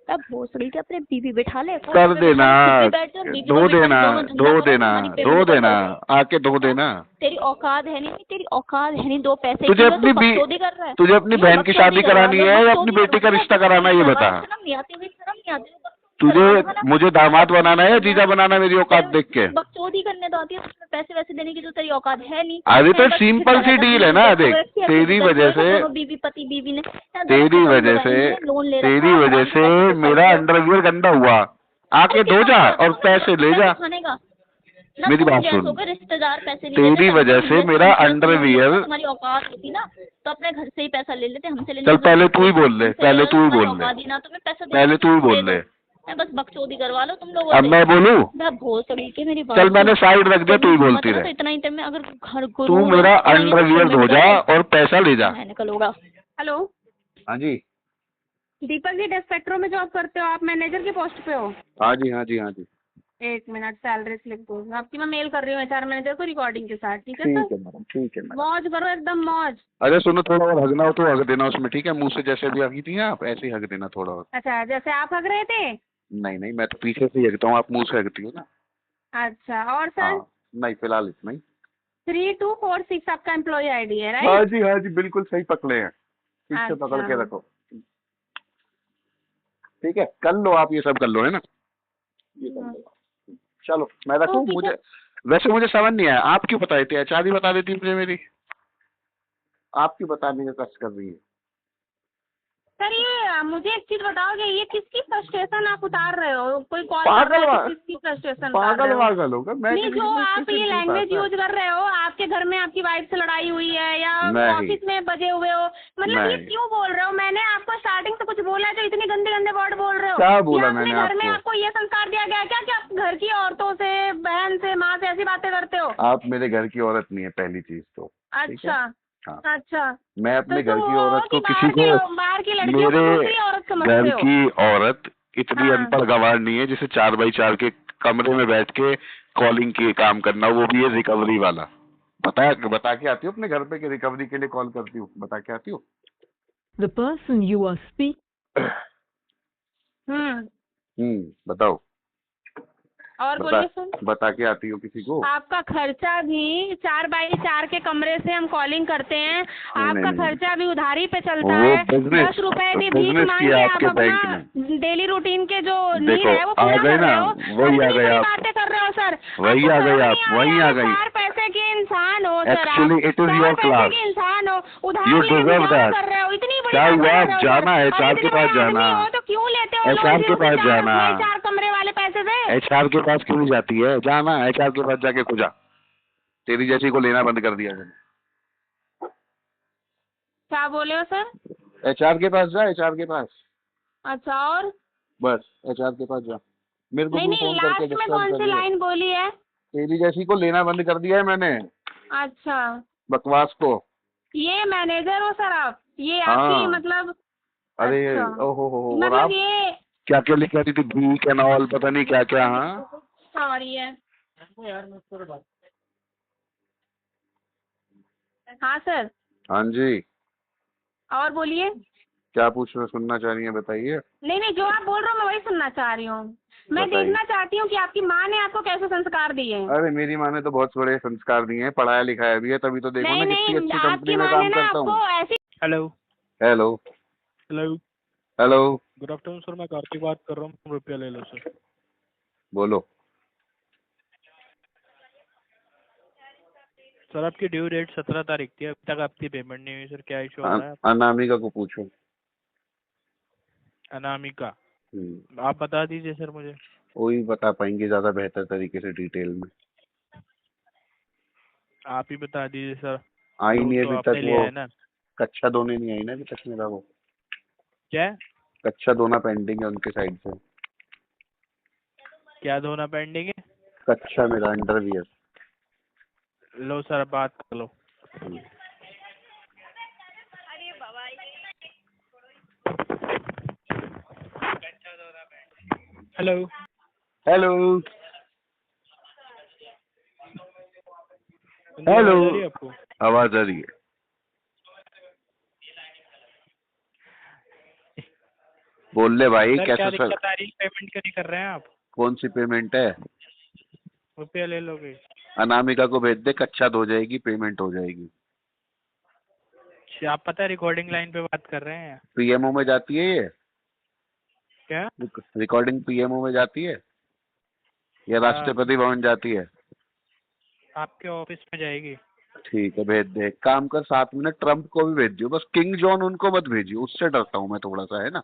Speaker 1: अब भोसड़ी के अपने बीवी बिठा ले, कोठे
Speaker 2: कर
Speaker 1: पे
Speaker 2: देना,
Speaker 1: बिठा ले, खुद भी बैठ जा, बीवी को
Speaker 2: धो
Speaker 1: बिठा ले,
Speaker 2: देना,
Speaker 1: दोनों धंधा
Speaker 2: धो
Speaker 1: करो,
Speaker 2: देना,
Speaker 1: हमारी
Speaker 2: धो
Speaker 1: पेमेंट कर
Speaker 2: देना,
Speaker 1: दो।
Speaker 2: आके धो देना।
Speaker 1: तेरी औकात है नहीं, तेरी औकात है नहीं, दो पैसे
Speaker 2: तुझे
Speaker 1: की है,
Speaker 2: अपनी
Speaker 1: तू बकचोदी कर रहा है।
Speaker 2: तुझे अपनी
Speaker 1: ये
Speaker 2: बहन की
Speaker 1: बकचोदी
Speaker 2: शादी
Speaker 1: करवा
Speaker 2: करानी
Speaker 1: ले,
Speaker 2: है या अपनी
Speaker 1: बकचोदी
Speaker 2: बेटी का
Speaker 1: करवा ले,
Speaker 2: रिश्ता कराना है, ये
Speaker 1: करवा
Speaker 2: बता।
Speaker 1: ले, शर्म नहीं आती, शर्म नहीं आती,
Speaker 2: तुझे
Speaker 1: करवा ले।
Speaker 2: मुझे दामाद बनाना है या जीजा बनाना है मेरी औकात देख के?
Speaker 1: बकचोदी करने तो आती है, उसमें पैसे वैसे देने की जो तेरी औकात है नहीं।
Speaker 2: अरे तो
Speaker 1: बस
Speaker 2: सिंपल सी डील है ना, देख तेरी वजह से,
Speaker 1: दोनों बीवी पति बीवी ने
Speaker 2: तेरी वजह से, तेरी वजह से मेरा अंडरवियर गंदा हुआ। आके धो जा और पैसे ले जा। मेरी बात सुन,
Speaker 1: रिश्तेदार पैसे नहीं
Speaker 2: तेरी
Speaker 1: देते,
Speaker 2: वजह से मेरा अंडरवियर।
Speaker 1: हमारी औकात होती ना तो अपने घर से ही पैसा ले लेते, हमसे लेने
Speaker 2: चल
Speaker 1: की
Speaker 2: पहले
Speaker 1: जरूरत
Speaker 2: तू ही बोल ले,
Speaker 1: नहीं।
Speaker 2: पहले तू ही
Speaker 1: हमारी
Speaker 2: बोल ले,
Speaker 1: औकात ही ना, तुम्हें पैसा देने
Speaker 2: पहले
Speaker 1: की
Speaker 2: तू ही
Speaker 1: दे
Speaker 2: बोल
Speaker 1: दो।
Speaker 2: ले।
Speaker 1: मैं बस बकचोदी करवा लो तुम लोगों
Speaker 2: अब
Speaker 1: से।
Speaker 2: मैं बोलूं?
Speaker 1: मैं भोसड़ी के, मेरी बात
Speaker 2: चल मैंने
Speaker 1: सुन।
Speaker 2: साइड रख दिया, तू ही बोलती
Speaker 1: तो
Speaker 2: रहे।
Speaker 1: इतना ही टाइम में अगर घर
Speaker 2: तू मेरा अंडरवियर धो जा और पैसा ले जा।
Speaker 1: निकल होगा।
Speaker 10: हेलो
Speaker 2: हाँ जी,
Speaker 10: दीपक जी, डेस्पेक्ट्रो में जॉब करते हो आप? मैनेजर की पोस्ट पे हो?
Speaker 2: हाँ जी, हाँ जी, हाँ जी।
Speaker 10: एक मिनट, सैलरी स्लिप दो आपकी, मैं मेल कर रही हूँ एचआर मैनेजर को रिकॉर्डिंग के साथ, ठीक है
Speaker 2: ठीक
Speaker 10: सर?
Speaker 2: है मैडम, ठीक है मैडम।
Speaker 10: मौज करो एकदम मौज।
Speaker 2: अरे सुनो, थोड़ा और हगना हो तो हग देना उसमें, ठीक है? मुंह से जैसे भी हगी थी आप, ऐसे ही हग देना थोड़ा और।
Speaker 10: अच्छा, जैसे आप हग रहे थे?
Speaker 2: नहीं नहीं, मैं तो पीछे से ही हगता हूँ, आप मुंह से हगती हो ना।
Speaker 10: अच्छा, और सर?
Speaker 2: हाँ, नहीं फिलहाल इतना ही।
Speaker 10: 3246 आपका एम्प्लॉय आईडी है,
Speaker 2: हाँ
Speaker 10: राइट?
Speaker 2: जी, हाँ जी, बिल्कुल सही पकड़े हैं, ठीक से पकड़ के रखो। ठीक है, कर लो आप, ये सब कर लो, है ना? ये कर लो। चलो मैं रखूं? मुझे वैसे मुझे समझ नहीं आया, आप क्यों बताई थी? एचआर ही बता देती मुझे मेरी, आप क्यों बताने का कष्ट कर रही है?
Speaker 10: सर ये मुझे एक चीज बताओगे, ये किसकी फ्रस्ट्रेशन आप उतार रहे हो? कोई कॉल
Speaker 2: पागल
Speaker 10: कर रहा है
Speaker 2: वा-
Speaker 10: तो किसकी फ्रस्ट्रेशन
Speaker 2: पागल वागल होगा मैं?
Speaker 10: नहीं, जो आप ये लैंग्वेज यूज कर रहे हो, आपके घर में आपकी वाइफ से लड़ाई हुई है या
Speaker 2: नहीं।
Speaker 10: ऑफिस में बजे हुए हो, मतलब ये
Speaker 2: नहीं।
Speaker 10: क्यों बोल रहे हो? मैंने आपको स्टार्टिंग से कुछ बोला है जो इतने गंदे गंदे वर्ड बोल रहे हो?
Speaker 2: क्या बोला
Speaker 10: या अपने
Speaker 2: मैंने
Speaker 10: घर में
Speaker 2: आपको?
Speaker 10: आपको ये संस्कार दिया गया है क्या कि आप घर की औरतों से, बहन से, माँ से ऐसी बातें करते हो?
Speaker 2: आप मेरे घर की औरत नहीं है, पहली चीज तो।
Speaker 10: अच्छा,
Speaker 2: हाँ।
Speaker 10: अच्छा,
Speaker 2: मैं अपने
Speaker 10: तो
Speaker 2: घर की
Speaker 10: वो
Speaker 2: औरत को
Speaker 10: कि
Speaker 2: किसी
Speaker 10: बाहर की
Speaker 2: को,
Speaker 10: लड़कियों को
Speaker 2: मेरे
Speaker 10: दूसरी औरत समझते
Speaker 2: घर
Speaker 10: हो?
Speaker 2: की औरत इतनी
Speaker 10: हाँ।
Speaker 2: अनपढ़ गवार नहीं है जिसे 4x4 के कमरे में बैठ के कॉलिंग के काम करना, वो भी है रिकवरी वाला। बता के आती हूँ अपने घर पे कि रिकवरी के लिए कॉल करती हूँ, बता के आती हूँ।
Speaker 11: The person you are speaking.
Speaker 2: बताओ।
Speaker 10: और बोलिए सर।
Speaker 2: बता के आती हो किसी को?
Speaker 10: आपका खर्चा भी 4x4 के कमरे से हम कॉलिंग करते हैं, आपका
Speaker 2: नहीं।
Speaker 10: खर्चा भी उधारी पे चलता
Speaker 2: वो
Speaker 10: है।
Speaker 2: business-
Speaker 10: 10 रुपए भी भीख
Speaker 2: business
Speaker 10: मांग
Speaker 2: किया
Speaker 10: के
Speaker 2: आपके
Speaker 10: आप
Speaker 2: बैंक
Speaker 10: अपना डेली रूटीन के जो नीड
Speaker 2: देखो,
Speaker 10: है वो
Speaker 2: आ
Speaker 10: पूरा
Speaker 2: गए
Speaker 10: कर रहे
Speaker 2: ना,
Speaker 10: हो।
Speaker 2: वही आ
Speaker 10: इतनी
Speaker 2: गए
Speaker 10: बड़ी
Speaker 2: आप।
Speaker 10: बातें कर रहे हो सर।
Speaker 2: वही आ गए आप, वही आ गई।
Speaker 10: 4 पैसे के इंसान हो sir,
Speaker 2: Actually, it is
Speaker 10: 4
Speaker 2: your
Speaker 10: पैसे
Speaker 2: class.
Speaker 10: के इंसान हो, उधार
Speaker 2: You
Speaker 10: लेके
Speaker 2: deserve
Speaker 10: क्या
Speaker 2: that.
Speaker 10: कर रहे हो? इतनी बड़ी
Speaker 2: क्या
Speaker 10: बातें
Speaker 2: हुआ?
Speaker 10: कर रहे हो सर।
Speaker 2: जाना है,
Speaker 10: और
Speaker 2: HR
Speaker 10: इतने
Speaker 2: के पास
Speaker 10: बड़े आदमी
Speaker 2: जाना।
Speaker 10: हो तो क्यों लेते हो
Speaker 2: HR के पास जाना।
Speaker 10: 4 कमरे वाले पैसे से?
Speaker 2: HR के पास क्यों नहीं जाती है? जाना HR के पास जाके खुजा। तेरी जैसी को लेना बंद कर दिया मैंने।
Speaker 10: क्या बोले हो सर?
Speaker 2: HR के पास जा, HR के पास।
Speaker 10: अच्छा, और
Speaker 2: बस HR के पास जा। मेरे को
Speaker 10: नहीं
Speaker 2: क्यों
Speaker 10: नहीं,
Speaker 2: फोन करके
Speaker 10: लास्ट में
Speaker 2: डिस्टर्ब
Speaker 10: कौन
Speaker 2: कर
Speaker 10: सी
Speaker 2: रही है?
Speaker 10: लाइन बोली है?
Speaker 2: तेरी जैसी को लेना बंद कर दिया है मैंने,
Speaker 10: अच्छा,
Speaker 2: बकवास को।
Speaker 10: ये मैनेजर हो सर आप? ये
Speaker 2: हाँ।
Speaker 10: आपकी मतलब
Speaker 3: अरे
Speaker 10: अच्छा।
Speaker 3: ओहो हो और
Speaker 10: मतलब
Speaker 3: आप
Speaker 10: ये
Speaker 3: क्या क्या लेके आती थी, घी कैनॉल पता नहीं क्या क्या। हाँ
Speaker 10: सॉरी है। हाँ सर,
Speaker 3: हाँ जी,
Speaker 10: और बोलिए।
Speaker 3: क्या सुनना चाह रही है बताइए।
Speaker 10: नहीं नहीं, जो आप बोल रहे हो मैं वही सुनना चाह रही हूँ। मैं
Speaker 3: बताइए।
Speaker 10: देखना चाहती हूँ कि आपकी माँ ने आपको कैसे संस्कार दिए हैं।
Speaker 3: अरे मेरी माँ ने तो बहुत बड़े संस्कार दिए हैं, पढ़ाया लिखाया भी है, तभी तो देखो
Speaker 10: नहीं
Speaker 3: ना कितनी
Speaker 10: नहीं,
Speaker 3: अच्छी
Speaker 10: आपकी
Speaker 3: कंपनी में
Speaker 10: माँ ने
Speaker 3: काम
Speaker 10: ना
Speaker 3: करता
Speaker 10: आपको
Speaker 3: हूँ।
Speaker 10: ऐसी।
Speaker 5: Hello
Speaker 3: hello
Speaker 5: hello,
Speaker 3: hello
Speaker 5: good afternoon sir, मैं कार्तिक बात कर रहा हूँ, रुपया ले लो सर।
Speaker 3: बोलो।
Speaker 5: सर आपकी ड्यू डेट 17 तारीख थी, अभी तक आपकी पेमेंट नहीं हुई सर, क्या इशू आ रहा है?
Speaker 3: अनामिका को पूछो।
Speaker 5: अनामिका, आप बता दीजिए सर मुझे।
Speaker 3: वही बता पाएंगे ज्यादा बेहतर तरीके से डिटेल में।
Speaker 5: आप ही बता दीजिए सर।
Speaker 3: आई
Speaker 5: लोन
Speaker 3: नहीं
Speaker 5: तो
Speaker 3: अभी
Speaker 5: आपने
Speaker 3: तक,
Speaker 5: लिया
Speaker 3: वो
Speaker 5: है ना?
Speaker 3: कक्षा दोने नहीं आई ना अभी तक मेरा, वो
Speaker 5: क्या
Speaker 3: कक्षा दोना पेंडिंग है उनके साइड से।
Speaker 5: क्या धोना पेंडिंग है?
Speaker 3: कक्षा मेरा अंडरवियर।
Speaker 5: लो सर बात कर लो। हेलो
Speaker 3: हेलो
Speaker 5: आवाज आ रही है आपको?
Speaker 3: आवाज आ रही है। बोल ले भाई,
Speaker 5: सर क्या
Speaker 3: कैसे सर?
Speaker 5: दिक्कत आ रही है, पेमेंट क्यों नहीं कर रहे हैं आप?
Speaker 3: कौन सी पेमेंट है?
Speaker 5: रुपया ले लोगे?
Speaker 3: अनामिका को भेज दे, कक्षा हो जाएगी, पेमेंट हो जाएगी।
Speaker 5: अच्छा, आप पता है रिकॉर्डिंग लाइन पे बात कर रहे हैं
Speaker 3: पीएमओ में जाती है ये
Speaker 5: क्या?
Speaker 3: रिकॉर्डिंग, पीएमओ में जाती है या राष्ट्रपति भवन जाती है?
Speaker 5: आपके ऑफिस में जाएगी।
Speaker 3: ठीक है भेज दे। एक काम कर, 7 मिनट ट्रम्प को भी भेज दियो, बस किंग जॉन उनको मत भेजियो, उससे डरता हूँ मैं थोड़ा सा, है ना।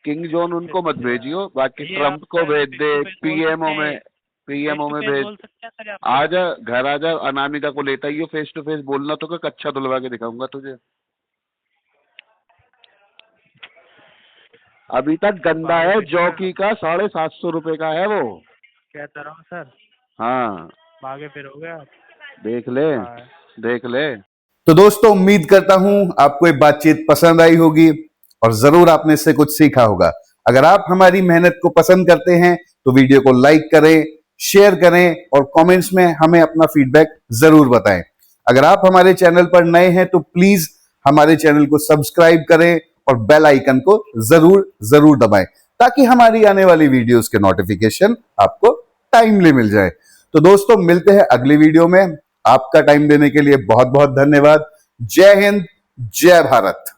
Speaker 3: किंग जॉन उनको मत भेजियो, बाकी
Speaker 5: ये
Speaker 3: ट्रम्प
Speaker 5: आप
Speaker 3: को भेज दे।
Speaker 5: face to face बोल सकते हैं,
Speaker 3: पीएमओ में
Speaker 5: face to face
Speaker 3: भेज।
Speaker 5: बोल सकते हैं सर आप?
Speaker 3: आजा घर आजा, अनामिका को लेता ही हो, फेस टू फेस बोलना तो क्या, कक्षा धुलवा के दिखाऊंगा तुझे। अभी तक गंदा है, जॉकी का 750 रुपए का है वो।
Speaker 5: कहता रहा हूँ सर,
Speaker 3: हाँ
Speaker 5: आगे फिर हो गया आप।
Speaker 3: देख ले देख ले।
Speaker 12: तो दोस्तों उम्मीद करता हूं आपको ये बातचीत पसंद आई होगी और जरूर आपने इससे कुछ सीखा होगा। अगर आप हमारी मेहनत को पसंद करते हैं तो वीडियो को लाइक करें, शेयर करें और कमेंट्स में हमें अपना फीडबैक जरूर बताएं। अगर आप हमारे चैनल पर नए हैं तो प्लीज हमारे चैनल को सब्सक्राइब करें और बेल आइकन को जरूर जरूर दबाएं ताकि हमारी आने वाली वीडियोस के नोटिफिकेशन आपको टाइमली मिल जाए। तो दोस्तों मिलते हैं अगली वीडियो में। आपका टाइम देने के लिए बहुत बहुत धन्यवाद। जय हिंद, जय भारत।